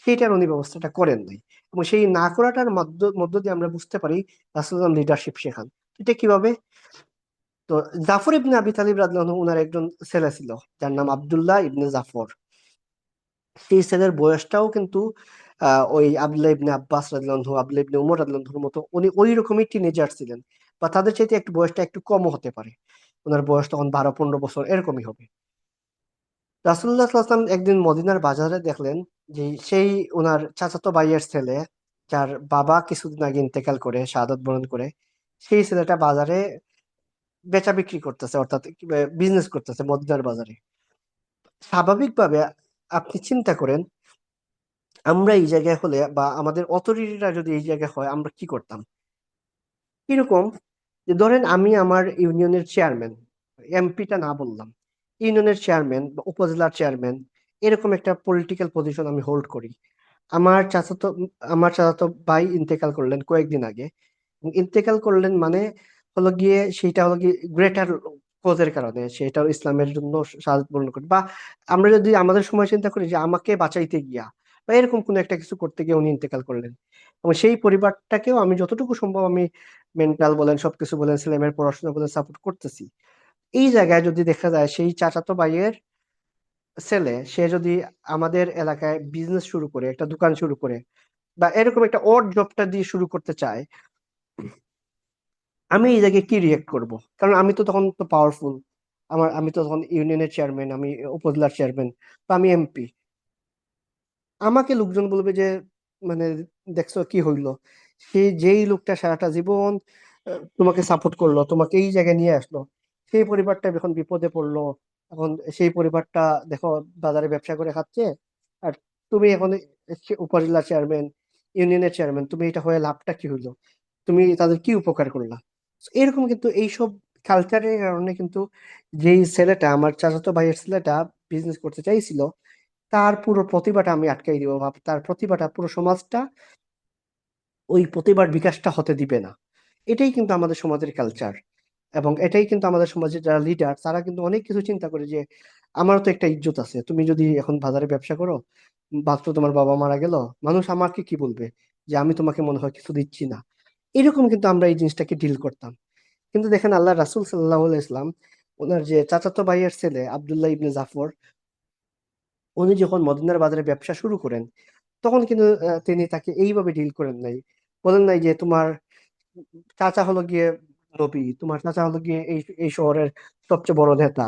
সেইটার উনি ব্যবস্থাটা করেন নাই। এবং সেই না করাটার মধ্য মধ্য দিয়ে আমরা বুঝতে পারি রাসূলুল্লাহ লিডারশিপ শেখান। এটা কিভাবে? তো জাফর ইবনে আবি তালিব রাদিয়াল্লাহু আনহু, উনার একজন ছেলে ছিল যার নাম আব্দুল্লাহ ইবনে জাফর। সেই ছেলের বয়সটাও কিন্তু ওই আব্দুল্লাহ ইবনে আব্বাস রাদিয়াল্লাহু আনহু, আব্দুল্লাহ ইবনে উমর রাদিয়াল্লাহু আনহুর মতো উনি ওই রকমই টিনেজার ছিলেন, বা তাদের চাইতে একটু বয়সটা একটু কমও হতে পারে। ওনার বয়স তখন 12-15 বছর এরকমই হবে। রাসূলুল্লাহ সাল্লাল্লাহু আলাইহি ওয়াসাল্লাম একদিন মদিনার বাজারে দেখলেন যে সেই ওনার চাচাতো ভাইয়ের ছেলে, যার বাবা কিছুদিন আগে ইন্তেকাল করে, শাহাদাত বরণ করে, সেই ছেলেটা বাজারে বেচা বিক্রি করতেছে, অর্থাৎ বিজনেস করতেছে মদিনার বাজারে। স্বাভাবিকভাবে আপনি চিন্তা করেন, আমরা এই জায়গায় হলে বা আমাদের অথরিটিরা যদি এই জায়গায় হয়, আমরা কি করতাম? কিরকম? যে ধরেন আমি আমার ইউনিয়নের চেয়ারম্যান, এমপিটা না বললাম, ইউনিয়নের চেয়ারম্যান বা উপজেলার চেয়ারম্যান, এরকম একটা পলিটিক্যাল পজিশন আমি হোল্ড করি। আমার চাচাতো আমার চাচাতো ভাই ইন্তেকাল করলেন কয়েকদিন আগে। ইন্তেকাল করলেন মানে হলো গিয়ে, সেটা হলো গিয়ে গ্রেটার কজের কারণে, সেটা ইসলামের জন্য শাহাদাত বরণ করে, বা আমরা যদি আমাদের সময় চিন্তা করি যে আমাকে বাঁচাইতে গিয়া বা এরকম কোন একটা কিছু করতে গিয়ে উনি ইন্তেকাল করলেন, এবং সেই পরিবারটাকেও আমি যতটুকু সম্ভব আমি মেন্টাল বলেন, সবকিছু বলেন, ছেলেমেয়ের পড়াশোনা বলেন, সাপোর্ট করতেছি। এই জায়গায় যদি দেখা যায় সেই চাচাতো ভাইয়ের ছেলে, সে যদি আমাদের এলাকায় বিজনেস শুরু করে, একটা দোকান শুরু করে, বা এরকম একটা অড জবটা দিয়ে শুরু করতে চায়, আমি এই জায়গায় কি রিয়েক্ট করব? কারণ আমি তো তখন তো পাওয়ারফুল, আমি তো তখন ইউনিয়নের চেয়ারম্যান, আমি উপজেলার চেয়ারম্যান, তো আমি এমপি। আমাকে লোকজন বলবে যে মানে দেখছো কি হইলো, সেই যেই লোকটা সারাটা জীবন তোমাকে সাপোর্ট করলো, তোমাকে এই জায়গায় নিয়ে আসলো, সেই পরিবারটা এখন বিপদে পড়লো, এখন সেই পরিবারটা দেখো বাজারে ব্যবসা করে খাচ্ছে, আর তুমি এখন উপজেলা চেয়ারম্যান, ইউনিয়নের চেয়ারম্যান, তুমি এটা হয়ে লাভটা কি হইলো? তুমি তাদের কি উপকার করলা? এরকম কিন্তু এইসব কালচারের কারণে কিন্তু যেই ছেলেটা, আমার চাচাতো ভাইয়ের ছেলেটা বিজনেস করতে চাইছিল, তার পুরো প্রতিভাটা আমি আটকাই দিব, বা তার প্রতিভাটা পুরো সমাজটা ওই প্রতিভার বিকাশটা হতে দিবে না। এটাই কিন্তু আমাদের সমাজের কালচার, এবং এটাই কিন্তু আমাদের সমাজের যারা লিডার তারা কিন্তু অনেক কিছু চিন্তা করে যে আমারও তো একটা ইজ্জত আছে, তুমি যদি এখন বাজারে ব্যবসা করো, মাত্র তোমার বাবা মারা গেল, মানুষ আমাকে কি বলবে, যে আমি তোমাকে মনে হয় কিছু দিচ্ছি না। এরকম কিন্তু আমরা এই জিনিসটাকে ডিল করতাম। কিন্তু দেখেন আল্লাহ রাসূল সাল্লাল্লাহু আলাইহি ইসলাম, ওনার যে চাচাতো ভাইয়ের ছেলে আব্দুল্লাহ ইবনে জাফর, উনি যখন মদিনার বাজারে ব্যবসা শুরু করেন, তখন কিন্তু তিনি তাকে এইভাবে ডিল করেন নাই। বলেন নাই যে তোমার চাচা হলো গিয়ে নবী, তোমার চাচা হলো গিয়ে এই এই শহরের সবচেয়ে বড় নেতা,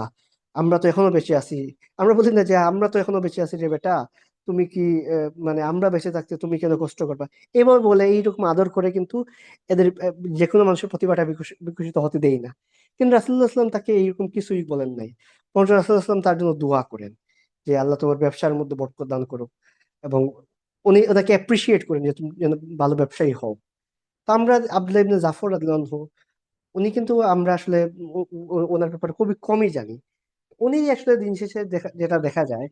আমরা তো এখনো বেঁচে আছি। আমরা বলি না যে আমরা তো এখনো বেঁচে আছি রে বেটা, তুমি কি মানে আমরা বেঁচে থাকতে তুমি কেন কষ্ট করবা। এভাবে বলে এইরকম আদর করে কিন্তু এদের যে কোনো মানুষের প্রতিভাটা বিকশিত হতে দেই না। কিন্তু রাসূলুল্লাহ সাল্লাম তাকে এইরকম কিছুই বলেন নাই, বরং রাসূলুল্লাহ সাল্লাম তার জন্য দোয়া করেন যে আল্লাহ তোমার ব্যবসার মধ্যে বরকত দান করো, এবং উনি ওনাকে অ্যাপ্রিসিয়েট করেন যে তুমি যেন ভালো ব্যবসায়ী হও। তো আমরা আব্দুল্লাহ ইবনে জাফর রাদিয়াল্লাহু আনহু, উনি কিন্তু আমরা আসলে ওনার ব্যাপারে খুবই কমই জানি। উনি আসলে দিন শেষে যেটা দেখা যায়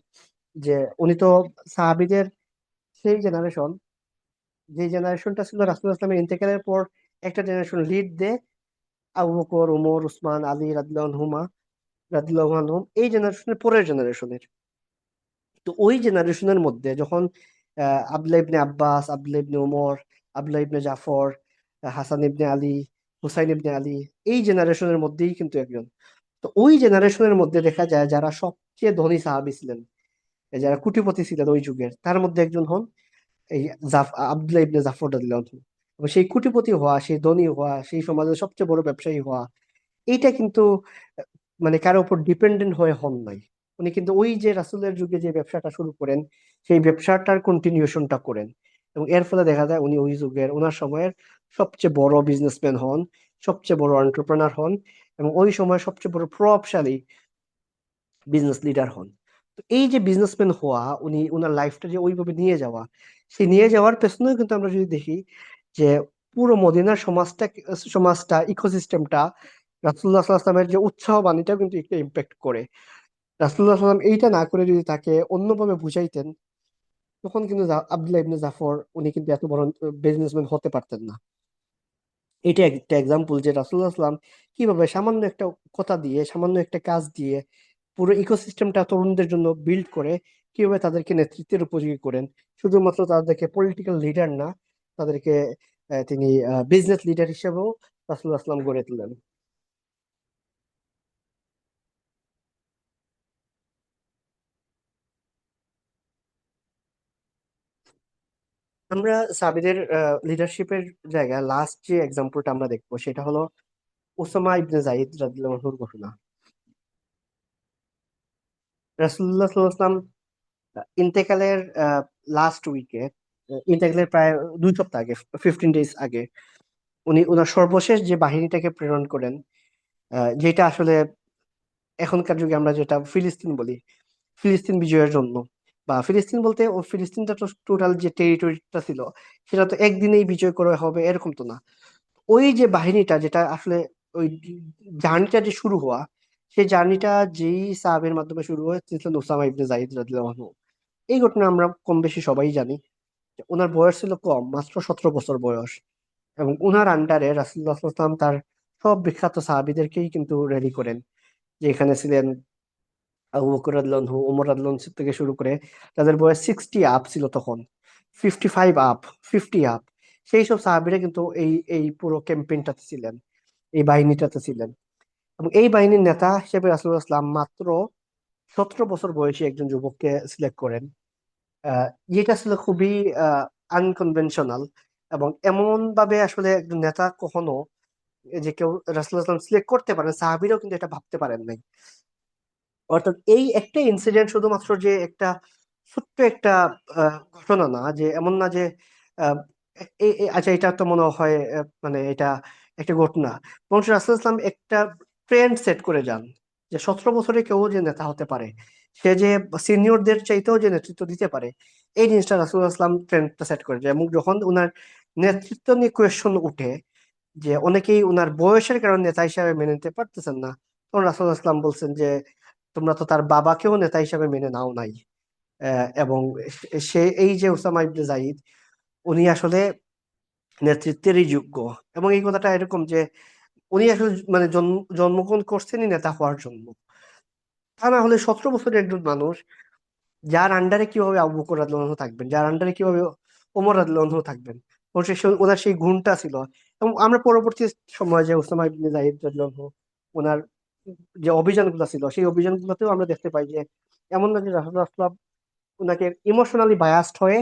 যে উনি তো সাহাবীদের সেই জেনারেশন, যে জেনারেশনটা ছিল রাসূলুল্লাহ সাল্লাল্লাহু আলাইহি ওয়াসাল্লামের ইন্তেকালের পর একটা জেনারেশন লিড দেয়, আবু বকর, ওমর, উসমান, আলী রাদিয়াল্লাহু আনহুম, এই জেনারেশনের পরের জেনারেশনের। তো ওই জেনারেশনের মধ্যে যখন আব্দুল্লাহ ইবনে আব্বাস, আব্দুল্লাহ ইবনে ওমর, আব্দুল্লাহ ইবনে জাফর, হাসান ইবনে আলী, হুসাইন ইবনে আলী, এই জেনারেশনের মধ্যেই কিন্তু একজন। তো ওই জেনারেশনের মধ্যে দেখা যায় যারা সবচেয়ে ধনী সাহাবী ছিলেন, এই যারা কোটিপতি ছিলেন ওই যুগের, তার মধ্যে একজন হন এই আব্দুল্লাহ ইবনে জাফর রাদিয়াল্লাহু আনহু। এবং সেই কোটিপতি হওয়া, সেই ধনী হওয়া, সেই সমাজের সবচেয়ে বড় ব্যবসায়ী হওয়া, এইটা কিন্তু আহ, মানে কারো উপর ডিপেন্ডেন্ট হয়ে হন নাই। উনি কিন্তু ওই যে রাসূলের যুগে যে ব্যবসাটা শুরু করেন, সেই ব্যবসাটার কন্টিনিউশনটা করেন, এবং এর ফলে দেখা যায় উনি ওই যুগের ওনার সময়ের সবচেয়ে বড় বিজনেসম্যান হন, সবচেয়ে বড় এন্টারপ্রেনার হন, এবং ওই সময় সবচেয়ে বড় প্রভাবশালী বিজনেস লিডার হন। তো এই যে বিজনেসম্যান হওয়া, উনি ওনার লাইফটা যে ওইভাবে নিয়ে যাওয়া, সেই নিয়ে যাওয়ার পেছনেও কিন্তু আমরা যদি দেখি যে পুরো মদিনার সমাজটা ইকোসিস্টেমটা রাসূলুল্লাহ সাল্লাল্লাহু আলাইহি ওয়াসাল্লামের যে উৎসাহ বাণীটাও কিন্তু একটা ইম্প্যাক্ট করে। রাসূলুল্লাহ সাল্লাম এইটা না করে যদি তাকে অন্যভাবে বুঝাইতেন, তখন কিন্তু আব্দুল্লাহ ইবনে জাফর উনি কিন্তু এত বড় বিজনেসম্যান হতে পারতেন না। এটা একটা এক্সাম্পল যে রাসূলুল্লাহ সাল্লাম কিভাবে সামান্য একটা কথা দিয়ে, সামান্য একটা কাজ দিয়ে পুরো ইকোসিস্টেমটা তরুণদের জন্য বিল্ড করে, কিভাবে তাদেরকে নেতৃত্বের উপযোগী করেন। শুধুমাত্র তাদেরকে পলিটিক্যাল লিডার না, তাদেরকে তিনি বিজনেস লিডার হিসেবেও রাসূলুল্লাহ সাল্লাম গড়ে তোলেন। আমরা সাহাবীদের লিডারশিপের জায়গায় লাস্ট যে এক্সাম্পলটা আমরা দেখবো সেটা হলো উসামা ইবনে যায়েদ রাদিয়াল্লাহু আনহুর ঘটনা। রাসূলুল্লাহ সাল্লাল্লাহু আলাইহি ওয়াসাল্লাম ইন্তেকালের লাস্ট উইকে, ইন্তেকালের প্রায় 2 সপ্তাহ আগে, 15 ডেজ আগে, উনি ওনার সর্বশেষ যে বাহিনীটাকে প্রেরণ করেন, যেটা আসলে এখনকার যুগে আমরা যেটা ফিলিস্তিন বলি, ফিলিস্তিন বিজয়ের জন্য। বা ফিলিস্তিন বলতে ও ফিলিস্তিনটা তো টোটাল যে টেরিটরিটা ছিল, সেটা তো একদিনেই বিজয় করা হবে এরকম তো না। ওই যে বাহিনীটা যেটা আসলে ওই জার্নিটা যে শুরু হওয়া, সেই জার্নিটা যেই সাহাবের মাধ্যমে শুরু হয়েছিল ওসামা ইবনে যায়েদ রাদিয়াল্লাহু আনহু। এই ঘটনা আমরা কম বেশি সবাই জানি। ওনার বয়স ছিল কম, মাত্র 17 বছর বয়স, এবং ওনার আন্ডারে রাসূলুল্লাহ সাল্লাল্লাহু আলাইহি ওয়াসাল্লাম তার সব বিখ্যাত সাহাবীদেরকেই কিন্তু রেডি করেন। যে এখানে ছিলেন আবু বকর রাদিয়াল্লাহু আনহু, ওমর রাদিয়াল্লাহু আনহু থেকে শুরু করে, তাদের বয়স 60 আপ ছিল তখন, 55 আপ, 50 আপ। সেই সব সাহাবীরা কিন্তু এই এই পুরো ক্যাম্পেইনটাতে ছিলেন, এই বাহিনীটাতে ছিলেন। এবং এই বাহিনীর নেতা হিসেবে রাসূলুল্লাহ সাল্লাল্লাহু আলাইহি ওয়াসাল্লাম মাত্র 17 বছর বয়সী একজন যুবককে সিলেক্ট করেন। যেটা ছিল খুবই আনকনভেনশনাল, এবং এমন ভাবে আসলে একজন নেতা কখনো যে কেউ রাসূলুল্লাহ সিলেক্ট করতে পারেন, সাহাবীরাও কিন্তু এটা ভাবতে পারেন নাই। অর্থাৎ এই একটা ইনসিডেন্ট শুধুমাত্র যে একটা ছোট্ট একটা ঘটনা না, যে এমন না যে আহ, আচ্ছা এটা তো মনে হয় মানে এটা একটা ঘটনা। বরং রাসূলুল্লাহ সাল্লাল্লাহু আলাইহি ওয়াসাল্লাম একটা ট্রেন্ড সেট করে যান, যে 17 বছরে কেউ যে নেতা হতে পারে, সে যে সিনিয়রদের চাইতেও যে নেতৃত্ব দিতে পারে, এই জিনিসটা রাসূলুল্লাহ সাল্লাল্লাহু আলাইহি ওয়াসাল্লাম ট্রেন্ডটা সেট করে যায়। এবং যখন উনার নেতৃত্ব নিয়ে কোয়েশ্চন উঠে, যে অনেকেই উনার বয়সের কারণে নেতা হিসাবে মেনে নিতে পারতেছেন না, তখন রাসূলুল্লাহ সাল্লাল্লাহু আলাইহি ওয়াসাল্লাম বলছেন যে তোমরা তো তার বাবাকেও নেতা হিসেবে মেনে নাও নাই। এবং সে এই যে ওসামা ইবনে জাইদ, উনি আসলে নেতৃত্বেরই যোগ্য। এবং এই কথাটা এরকম যে উনি আসলে মানে জন্মগ্রহণ করছেনই নেতা হওয়ার জন্য। তা না হলে 17 বছরের একজন মানুষ যার আন্ডারে কিভাবে আবু বকর রাদিয়াল্লাহু আনহু থাকবেন, যার আন্ডারে কিভাবে ওমর রাদিয়াল্লাহু আনহু থাকবেন? ওর ওনার সেই গুণটা ছিল। এবং আমরা পরবর্তী সময়ে যে ওসামা ইবনে জাইদ রাদিয়াল্লাহু আনহু, ওনার যে অভিযানগুলো ছিল সেই অভিযানগুলোতেও আমরা দেখতে পাই যে এমন না যে রাসূলুল্লাহ ওনাকে ইমোশনালি বায়াসড হয়ে,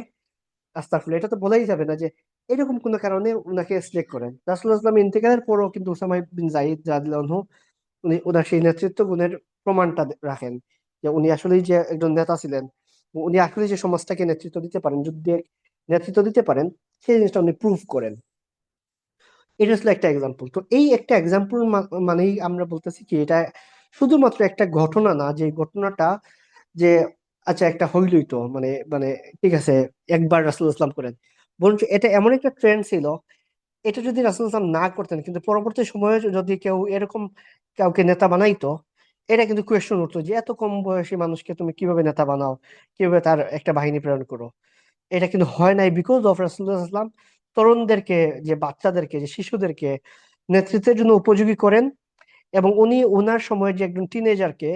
আস্তাগফিরুল্লাহ, এটা তো বলাই যাবে না যে এরকম কোনো কারণে ওনাকে সিলেক্ট করেন। রাসূলুল্লাহ সাল্লাল্লাহু আলাইহি ওয়াসাল্লাম ইন্তেকালের পরও কিন্তু উসামা বিন জাইদ রাদিয়াল্লাহু আনহু উনি ওনার সেই নেতৃত্ব গুণের প্রমাণটা রাখেন, যে উনি আসলেই যে একজন নেতা ছিলেন, উনি আসলে যে সমাজটাকে নেতৃত্ব দিতে পারেন, যুদ্ধে নেতৃত্ব দিতে পারেন, সেই জিনিসটা উনি প্রুভ করেন। এটা আসলে একটা এক্সাম্পল। তো এই একটা এক্সাম্পল মানেই আমরা বলতেছি কি এটা শুধুমাত্র একটা ঘটনা না, যে ঘটনাটা যে আচ্ছা একটা হইলই তো মানে মানে ঠিক আছে, একবার রাসূলুল্লাহ সাল্লাল্লাহু আলাইহি ওয়াসাল্লাম করেন, বরঞ্চ এটা এমন একটা ট্রেন্ড ছিল। এটা যদি রাসূলুল্লাহ সাল্লাল্লাহু আলাইহি ওয়াসাল্লাম না করতেন, কিন্তু পরবর্তী সময়ে যদি কেউ এরকম কাউকে নেতা বানাইতো, এটা কিন্তু কোয়েশ্চন উঠতো যে এত কম বয়সী মানুষকে তুমি কিভাবে নেতা বানাও, কিভাবে তার একটা বাহিনী প্রেরণ করো। এটা কিন্তু হয় নাই বিকজ অফ রাসূলুল্লাহ সাল্লাল্লাহু আলাইহি ওয়াসাল্লাম তরুণদেরকে, যে বাচ্চাদেরকে, যে শিশুদেরকে নেতৃত্বের জন্য উপযোগী করেন। এবং উনি ওনার সময় যে একজন টিনেজারকে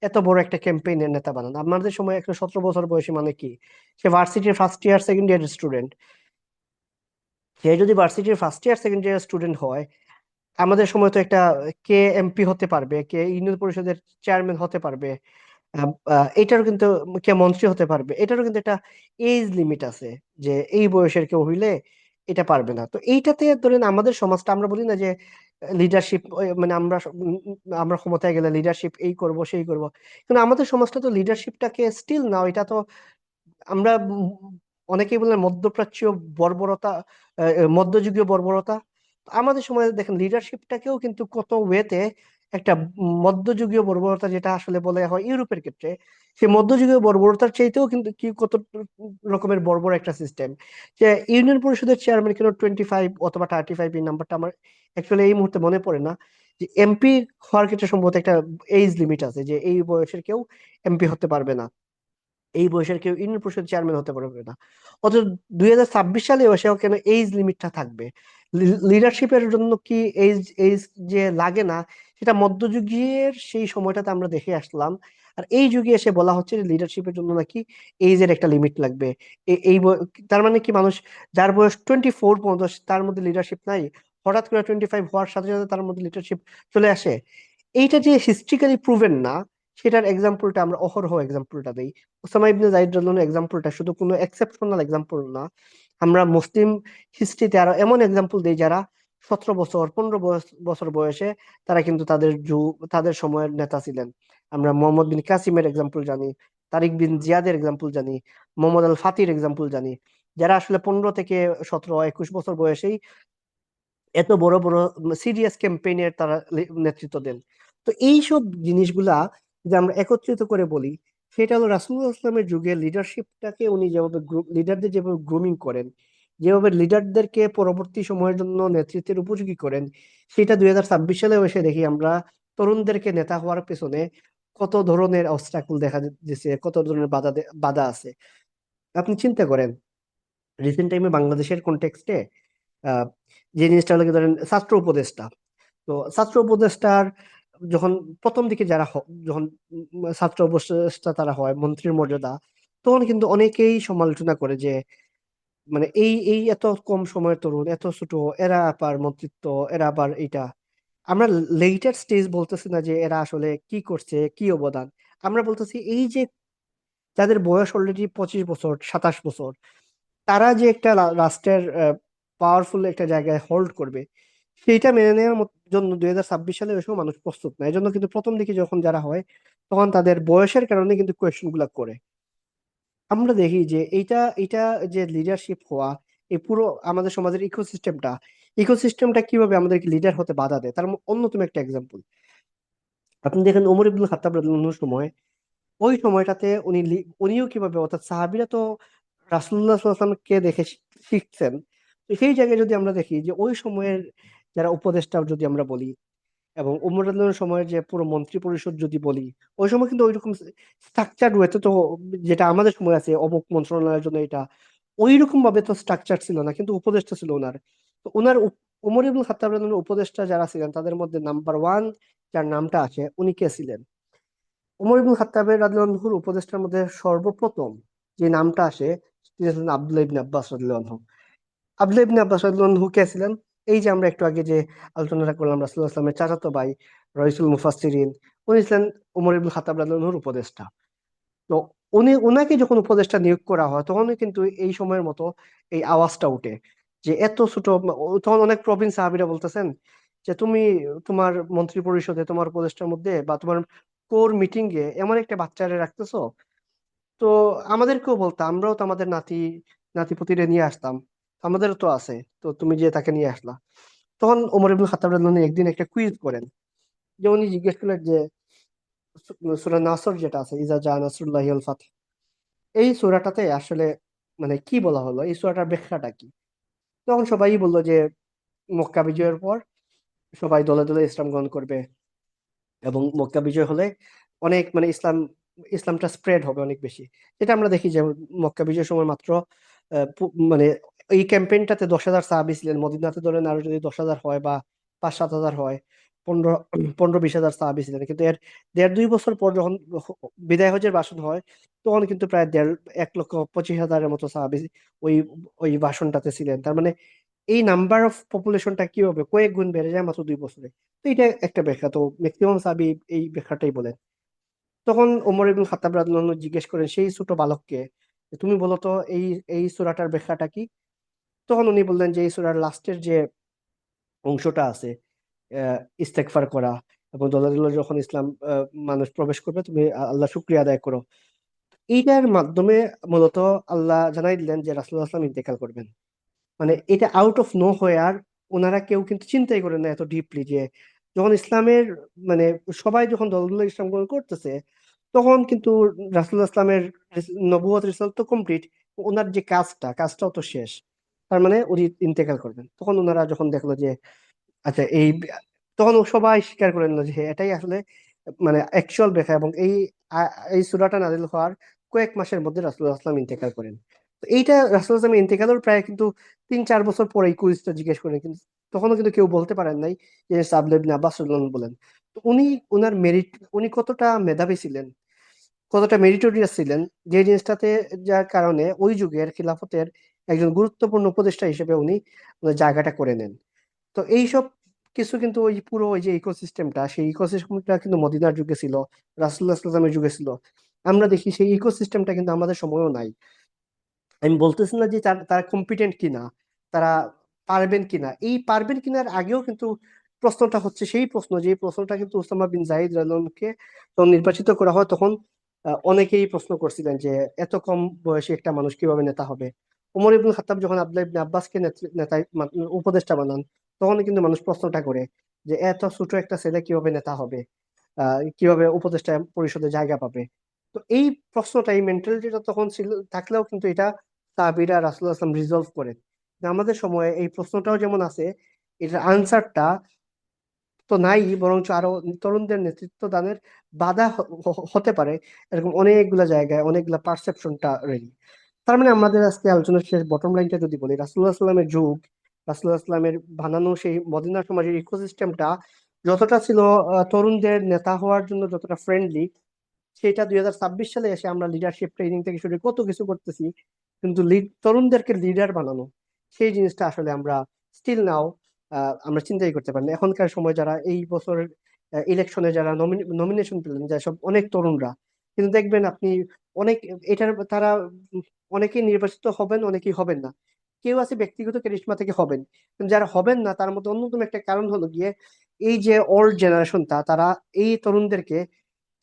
এত বড় একটা ক্যাম্পেইনের নেতা বানান। আমাদের সময় একটা 17 বছর বয়সী মানে কি, সে ভার্সিটির first year second year student. সে যদি ভার্সিটির first year second year student হয়, আমাদের সময় তো একটা কে এমপি হতে পারবে, কে ইউনিয়ন পরিষদের চেয়ারম্যান হতে পারবে, এটারও কিন্তু কে মন্ত্রী হতে পারবে, এটারও কিন্তু একটা এজ লিমিট আছে, যে এই বয়সের কেউ হইলে এটা পারবে না। তো এইটাতে ধরেন আমাদের সমাজটা, আমরা বলি না যে লিডারশিপ, মানে আমরা ক্ষমতায় গেলে লিডারশিপ এই করব সেই করব, কিন্তু আমাদের সমাজটা তো লিডারশিপটাকে স্টিল না, এটা তো আমরা অনেকেই বলেন মধ্যপ্রাচ্য বর্বরতা, মধ্যযুগীয় বর্বরতা। তো আমাদের সময় দেখেন লিডারশিপটাকেও কিন্তু কত ওয়েতে একটা মধ্যযুগীয় বর্বরতা, যেটা আসলে বলে হয় ইউরোপের ক্ষেত্রে, সেই মধ্যযুগীয় বর্বরতার চাইতেও কিন্তু কি কত রকমের বর্বর একটা সিস্টেম। যে ইউনিয়ন পরিষদের চেয়ারম্যান কেন 25 অথবা 35, এই নাম্বারটা আমার অ্যাকচুয়ালি এই মুহূর্তে মনে পড়ে না। যে এমপি হওয়ার ক্ষেত্রে সম্ভবত একটা এজ লিমিট আছে, যে এই বয়সের কেউ এমপি হতে পারবে না, এই বয়সের কেউ ইউনিয়ন পরিষদ চেয়ারম্যান হতে পারবে না। অথচ 2026 সালে এসেও কেন এইজ লিমিটটা থাকবে? লিডারশিপের জন্য কি এইজ এইজ যে লাগে না, সেটা মধ্যযুগীয় সেই সময়টাতে আমরা দেখে আসলাম। আর এই যুগে এসে বলা হচ্ছে যে লিডারশিপের জন্য নাকি এইজের একটা লিমিট লাগবে। তার মানে কি, মানুষ যার বয়স 24 পর্যন্ত তার মধ্যে লিডারশিপ নাই, হঠাৎ করে 25 হওয়ার সাথে সাথে তার মধ্যে লিডারশিপ চলে আসে? এইটা যে হিস্ট্রিক্যালি প্রুভেন না, সেটার এক্সাম্পলটা আমরা অহরহ এক্সাম্পলটা দেই। ওসামা ইবনে জাইদ রাদিয়াল্লাহু আনহু এক্সাম্পলটা শুধু কোনো এক্সেপশনাল এক্সাম্পল না, আমরা মুসলিম হিস্ট্রিতে আরো এমন এক্সাম্পল দেই যারা 17 বছর 15 বছর বয়সে তারা কিন্তু তাদের সময়ের নেতা ছিলেন। আমরা মোহাম্মদ বিন কাসিমের এক্সাম্পল জানি, তারিক বিন জিয়াদের এক্সাম্পল জানি, মোহাম্মদ আল ফাতির এক্সাম্পল জানি, যারা আসলে 15 থেকে 17 21 বছর বয়সেই এত বড় বড় সিরিয়াস ক্যাম্পেইনের তারা নেতৃত্ব দেন। তো এইসব জিনিসগুলা যে আমরা একত্রিত করে বলি, সেটা হলো রাসূলুল্লাহ ইসলামের যুগে লিডারশিপটাকে উনি যেভাবে লিডারদের যেভাবে গ্রুমিং করেন, যেভাবে লিডারদেরকে পরবর্তী সময়ের জন্য নেতৃত্বের উপযোগী করেন, সেটা 2026 সালেও এসে দেখি আমরা তরুণদেরকে নেতা হওয়ার পেছনে কত ধরনের অবস্টাকল দেখা দিচ্ছে, কত ধরনের বাধা আছে। আপনি চিন্তা করেন, রিসেন্ট টাইমে বাংলাদেশের কনটেক্সটে আহ যে জিনিসটা হলো কি, ধরেন ছাত্র উপদেষ্টা। তো ছাত্র উপদেষ্টার যখন প্রথম দিকে যখন ছাত্র উপদেষ্টা তারা হয় মন্ত্রীর মর্যাদা, তখন কিন্তু অনেকেই সমালোচনা করে যে মানে এই এই এত কম সময়ের তরুণ, এত ছোট, এরা আবার মন্ত্রিত্ব, এরা আবার এটা। আমরা লেটার স্টেজ বলতেছি না যে এরা আসলে কি করছে, কি অবদান। আমরা বলতেছি এই যে যাদের বয়স অলরেডি 25 বছর 27 বছর, তারা যে একটা রাষ্ট্রের পাওয়ারফুল একটা জায়গায় হোল্ড করবে, সেইটা মেনে নেওয়ার জন্য 2026 সালে এসেও মানুষ প্রস্তুত না। এই জন্য কিন্তু প্রথম দিকে যখন যারা হয়, তখন তাদের বয়সের কারণে কিন্তু কোয়েশ্চেন গুলা করে। আমরা দেখি যে এইটা এটা যে লিডারশিপ হওয়া, এই পুরো আমাদের সমাজের ইকোসিস্টেমটা কিভাবে আমাদেরকে লিডার হতে বাধা দেয়, তার অন্যতম একটা এক্সাম্পল আপনি দেখেন ওমর ইবনুল খাত্তাব রাদিয়াল্লাহু আনহুর সময়। ওই সময়টাতে উনিও কিভাবে, অর্থাৎ সাহাবীরা তো রাসূলুল্লাহ সাল্লাল্লাহু আলাইহি ওয়াসাল্লামকে দেখে শিখছেন। তো সেই জায়গায় যদি আমরা দেখি যে ওই সময়ের যারা উপদেষ্টা যদি আমরা বলি, এবং উমর রাদিয়াল্লাহু সময়ের যে পুরো মন্ত্রী পরিষদ যদি বলি, ওই সময় কিন্তু ওইরকম স্ট্রাকচার রয়েছে তো, যেটা আমাদের সময় আছে অমুক মন্ত্রণালয়ের জন্য এটা, ওইরকম ভাবে তো স্ট্রাকচার ছিল না, কিন্তু উপদেষ্টা ছিল ওনার। তো ওনার উমর ইবনুল খাত্তাব রাদিয়াল্লাহু আনহু উপদেষ্টা যারা ছিলেন তাদের মধ্যে নাম্বার ওয়ান যার নামটা আছে উনি কে ছিলেন? উমর ইবনুল খাত্তাবের রাদিয়াল্লাহু আনহুর উপদেষ্টার মধ্যে সর্বপ্রথম যে নামটা আসে তিনি ছিলেন আব্দুল্লাহ ইবনে আব্বাস রাদিয়াল্লাহু আনহু। আব্দুল্লাহ ইবনে আব্বাস রাদিয়াল্লাহু আনহু কে ছিলেন? এই যে আমরা একটু আগে যে আলোচনাটা করলাম, রাসূলুল্লাহ সাল্লাল্লাহু আলাইহি ওয়াসাল্লামের চাচাতো ভাই, রাইসুল মুফাসসিরিন, উনি ছিলেন উমর ইবনুল খাত্তাব রাদিয়াল্লাহু আনহুর উপদেষ্টা। তো ওনাকে যখন উপদেষ্টা নিয়োগ করা হয় তখনই কিন্তু এই সময়ের মতো এই আওয়াজটা উঠে যে এত ছোট, তখন অনেক প্রবীণ সাহাবীরা বলতেছেন যে তুমি তোমার মন্ত্রী পরিষদে তোমার উপদেষ্টার মধ্যে বা তোমার কোর মিটিং এ এমন একটা বাচ্চারে রাখতেছো। তো আমাদেরকেও বলতো, আমরাও তো আমাদের নাতিপুতিরে নিয়ে আসতাম, আমাদেরও তো আছে, তো তুমি যে তাকে নিয়ে আসলা। তখন ওমর ইবনুল খাত্তাব রাদিয়াল্লাহু আনহু একদিন একটা কুইজ করেন, যে উনি জিজ্ঞেস করলেন যে সূরা নাসর যেটা আছে, ইজা জা নাসরুল্লাহি ওয়াল ফাতহ, এই সূরাটাতে আসলে মানে কি বলা হলো, এই সূরাটার ব্যাখ্যাটা কি? তখন সবাই বললো যে মক্কা বিজয়ের পর সবাই দলে দলে ইসলাম গ্রহণ করবে, এবং মক্কা বিজয় হলে অনেক মানে ইসলামটা স্প্রেড হবে অনেক বেশি। যেটা আমরা দেখি যে মক্কা বিজয়ের সময় মাত্র মানে এই ক্যাম্পেইনটাতে 10,000 সাহাবী ছিলেন, মদিনাতে ধরেন আরো যদি 10,000 হয় বা 5-7 হাজার হয়, 15-20 হাজার সাহাবী ছিলেন, কিন্তু এর 1.5-2 বছর পর যখন বিদায় হজের ভাষণ হয়, তখন কিন্তু প্রায় 1,25,000-এর মতো সাহাবী ওই ওই ভাষণটাতে ছিলেন। তার মানে এই নাম্বার অফ পপুলেশনটা কি হবে, কয়েক গুণ বেড়ে যায় মাত্র 2 বছরে। তো এটা একটা ব্যাখ্যা, তো ম্যাক্সিমাম সাহাবী এই ব্যাখ্যাটাই বলেন। তখন ওমর ইবনুল খাত্তাব রাদিয়াল্লাহু আনহু জিজ্ঞেস করেন সেই ছোট বালককে, যে তুমি বলো তো এই এই সূরাটার ব্যাখ্যাটা কি? তখন উনি বললেন যে এই সূরার লাস্টের যে অংশটা আছে, ইস্তেগফার করা, এবং দলে দলে যখন ইসলাম মানুষ প্রবেশ করবে তুমি আল্লাহ শুকরিয়া আদায় করো। এইটার মাধ্যমে মূলত আল্লাহ জানাই দিলেন যে রাসূলুল্লাহ সাল্লাল্লাহু আলাইহি ওয়াসাল্লাম ইন্তেকাল করবেন। মানে এটা আউট অফ নো হোয়ার, ওনারা কেউ কিন্তু চিন্তাই করেন না এত ডিপলি যে যখন ইসলামের মানে সবাই যখন দলগুলো ইসলাম গ্রহণ করতেছে, তখন কিন্তু রাসূলুল্লাহ ইসলামের নবুয়ত রিসালাত তো কমপ্লিট, ওনার যে কাজটাও তো শেষ। তার মানে উনি ইন্তেকাল করবেন। তখন ওনারা যখন দেখলো যে আচ্ছা এই, তখন সবাই স্বীকার করে নিল যে এটাই আসলে মানে অ্যাকচুয়াল ব্যাখ্যা, এবং এই সূরাটা নাযিল হওয়ার কয়েক মাসের মধ্যে রাসূলুল্লাহ সাল্লাল্লাহু আলাইহি ওয়াসাল্লাম ইন্তেকাল করেন। তো এইটা রাসূলুল্লাহ সাল্লাল্লাহু আলাইহি ওয়াসাল্লাম ইন্তেকালের প্রায় কিন্তু 3-4 বছর পরে এই কুইজটা জিজ্ঞেস করেন, কিন্তু তখনও কিন্তু কেউ বলতে পারেন নাই যে আব্দুল্লাহ ইবনে আব্বাস রাদিয়াল্লাহু আনহু বলেন। তো উনি ওনার মেরিট, উনি কতটা মেধাবী ছিলেন, কতটা মেরিটোরিয়াস ছিলেন, যে জিনিসটাতে যার কারণে ওই যুগের খিলাফতের একজন গুরুত্বপূর্ণ উপদেষ্টা হিসেবে উনি ওনার জায়গাটা করে নেন। তো এইসব কিছু কিন্তু ওই পুরো ওই যে ইকোসিস্টেমটা, সেই ইকোসিস্টেমটা কিন্তু মদিনার যুগে ছিল, রাসূলুল্লাহ সাল্লাল্লাহু আলাইহি ওয়াসাল্লামের যুগে ছিল। আমরা দেখি সেই ইকোসিস্টেমটা কিন্তু আমাদের সময়ও নাই। আমি বলতেছি না যে তারা কম্পিটেন্ট কিনা, তারা পারবেন কিনা, এই পারবেন কিনার আগেও কিন্তু প্রশ্নটা হচ্ছে সেই প্রশ্ন, যে প্রশ্নটা কিন্তু উসামা বিন জাহিদ রাদিয়াল্লাহু যখন নির্বাচিত করা হয় তখন অনেকেই প্রশ্ন করছিলেন যে এত কম বয়সী একটা মানুষ কিভাবে নেতা হবে। ওমর ইবনুল খাত্তাব যখন আব্দুল্লাহ ইবনে আব্বাসকে নেতা উপদেষ্টা বানান, তখন কিন্তু মানুষ প্রশ্নটা করে যে এত ছোট একটা ছেলে কিভাবে নেতা হবে, কিভাবে উপদেষ্টা পরিষদে জায়গা পাবে। তো এই প্রশ্নটা, এই মেন্টালিটিটা তখন ছিল, থাকলেও কিন্তু এটা সাহাবীরা রাসূলুল্লাহ সাল্লাল্লাহু আলাইহি ওয়াসাল্লাম রিজলভ করেন। কিন্তু আমাদের সময়ে এই প্রশ্নটাও যেমন আছে, এটার আনসারটা তো নাই, বরঞ্চ আরো তরুণদের নেতৃত্ব দানের বাধা হতে পারে, এরকম অনেকগুলা জায়গায় অনেকগুলা পারসেপশনটা রেডি। তার মানে আমাদের আজকে আলোচনার শেষ বটম লাইনটা যদি বলি, রাসূলুল্লাহ সাল্লামের যুগ, রাসূলুল্লাহ সাল্লামের বানানো সেই মদিনা সমাজের ইকোসিস্টেমটা যতটা ছিল তরুণদের নেতা হওয়ার জন্য যতটা ফ্রেন্ডলি, সেটা 2026 সালে এসে আমরা লিডারশিপ ট্রেনিং থেকে শুরু করে কত কিছু করতেছি, কিন্তু তরুণদেরকে লিডার বানানো, সেই জিনিসটা আসলে আমরা স্টিল নাও আমরা চিন্তাই করতে পারি না। এখনকার সময় যারা এই বছরের ইলেকশনে যারা নমিনেশন পেলেন, যা সব অনেক তরুণরা, কিন্তু দেখবেন আপনি অনেক এটার তারা অনেকেই নির্বাচিত হবেন, অনেকেই হবেন না। কেউ আছে ব্যক্তিগত ক্যারিশমা থেকে হবেন, কিন্তু যারা হবেন না তার মধ্যে অন্যতম একটা কারণ হলো গিয়ে এই যে ওল্ড জেনারেশনটা, তারা এই তরুণদেরকে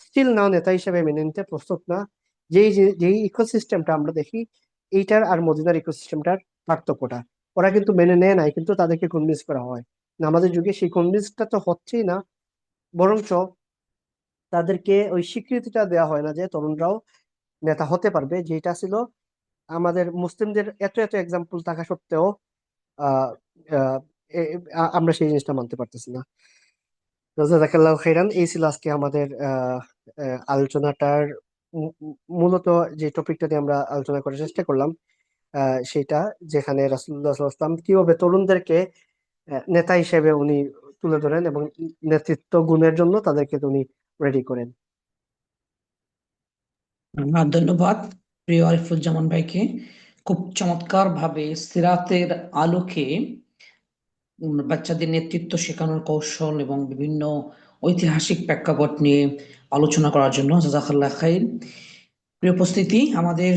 স্টিল নাও নেতা হিসেবে মেনে নিতে প্রস্তুত না। যেই ইকোসিস্টেমটা আমরা দেখি, এইটার আর মদিনার ইকোসিস্টেমটার পার্থক্যটা, ওরা কিন্তু মেনে নেয় নাই, কিন্তু তাদেরকে কনভিন্স করা হয় না। আমাদের যুগে সেই কনভিন্সটা তো হচ্ছেই না, বরঞ্চ তাদেরকে ওই স্বীকৃতিটা দেওয়া হয় না যে তরুণরাও নেতা হতে পারবে, যেটা ছিল আমাদের মুসলিমদের এত এত এক্সাম্পল থাকা সত্ত্বেও আহ আহ, আমরা সেই জিনিসটা মানতে পারতেছি না। জাযাকাল্লাহু খাইরান। এই ছিল আজকে আমাদের আলোচনাটার মূলত যে টপিকটা নিয়ে আমরা আলোচনা করার চেষ্টা করলাম, সেটা যেখানে রাসূলুল্লাহ সাল্লাল্লাহু আলাইহি ওয়াসাল্লাম কিভাবে তরুণদেরকে নেতা হিসেবে উনি তুলে ধরেন এবং নেতৃত্ব গুণের জন্য তাদেরকে উনি রেডি করেন। ধন্যবাদ প্রিয় আরিফুজ্জামান ভাইকে। খুব চমৎকার ভাবে সিরাতের আলোকে বাচ্চাদের নেতৃত্ব শেখানোর কৌশল এবং বিভিন্ন ঐতিহাসিক প্রেক্ষাপট নিয়ে আলোচনা করার জন্য জাযাকাল্লাহ খাইর। প্রিয় উপস্থিতি, আমাদের